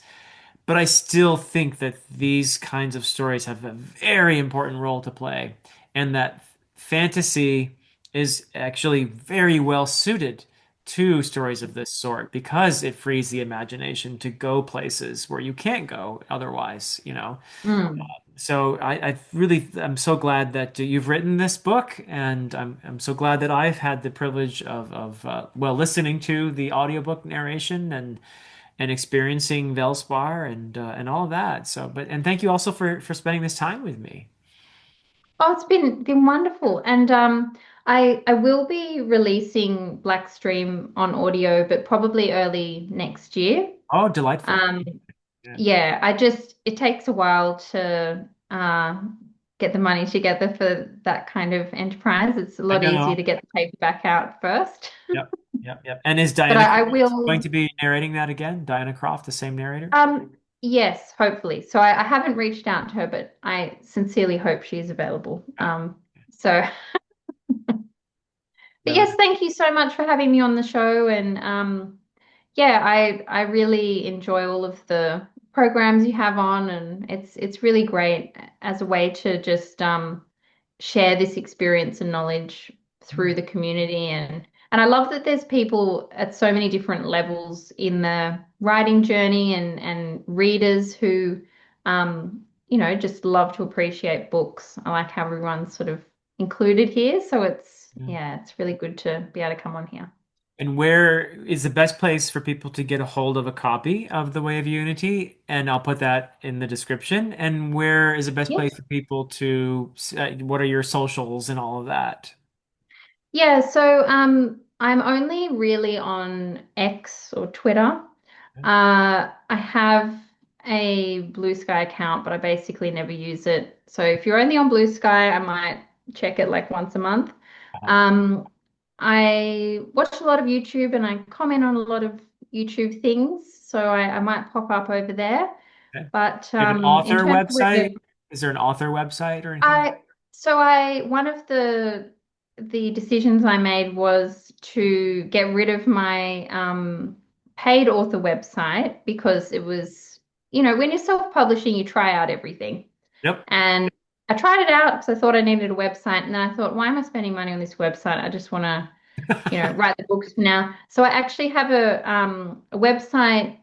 But I still think that these kinds of stories have a very important role to play, and that fantasy is actually very well suited to stories of this sort because it frees the imagination to go places where you can't go otherwise, you know. Mm. So I'm so glad that you've written this book, and I'm so glad that I've had the privilege of listening to the audiobook narration and experiencing Velspar and all of that. So, and thank you also for spending this time with me. Oh, it's been wonderful. And I will be releasing Blackstream on audio, but probably early next year. Oh, delightful. Um, Yeah, yeah, it takes a while to get the money together for that kind of enterprise. It's a I lot easier know. to get the paperback out first. Yep, yep, yep. And is But Diana I Croft going will. to be narrating that again? Diana Croft, the same narrator? Yes, hopefully. So I haven't reached out to her, but I sincerely hope she's available. Okay. So, but Really. yes, thank you so much for having me on the show. And yeah, I really enjoy all of the programs you have on, and it's really great as a way to just share this experience and knowledge through Mm. the community. And I love that there's people at so many different levels in the writing journey and readers who just love to appreciate books. I like how everyone's sort of included here. So Yeah. yeah, it's really good to be able to come on here. And where is the best place for people to get a hold of a copy of The Way of Unity? And I'll put that in the description. And where is the best Yeah. place for people to, what are your socials and all of that? Yeah, so I'm only really on X or Twitter. I have a Blue Sky account, but I basically never use it. So if you're only on Blue Sky, I might check it like once a month. Uh-huh. Um, I watch a lot of YouTube and I comment on a lot of YouTube things, so I might pop up over there. Okay. But You have an in author terms of website? Is there an author website or anything? I so I one of the decisions I made was to get rid of my paid author website because it was, when you're self-publishing, you try out everything. Yep. And I tried it out because I thought I needed a website, and then I thought, why am I spending money on this website? I just want to, write the books for now. So I actually have a website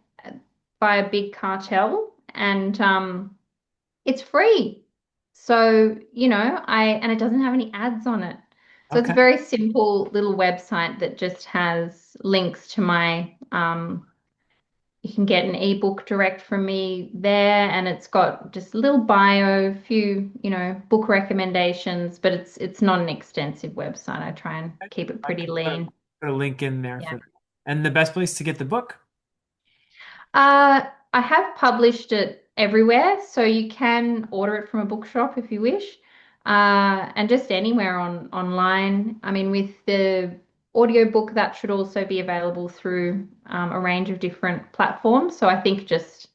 by a big cartel, and it's free. So, and it doesn't have any ads on it. So it's a Okay. very simple little website that just has links to you can get an ebook direct from me there, and it's got just a little bio, a few, book recommendations, but it's not an extensive website. I try and keep it I pretty can lean. put a link in there Yeah. for that. And the best place to get the book? I have published it everywhere, so you can order it from a bookshop if you wish, and just anywhere online. I mean, with the audiobook, that should also be available through a range of different platforms. So I think just,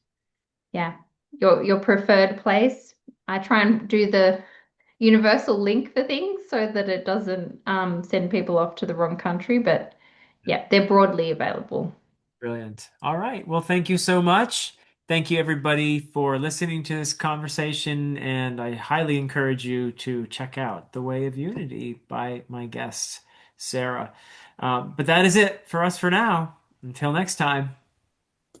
yeah, your preferred place. I try and do the universal link for things so that it doesn't send people off to the wrong country, but yeah, they're broadly available. Brilliant. All right. Well, thank you so much. Thank you, everybody, for listening to this conversation. And I highly encourage you to check out The Way of Unity by my guest, Sarah. But that is it for us for now. Until next time.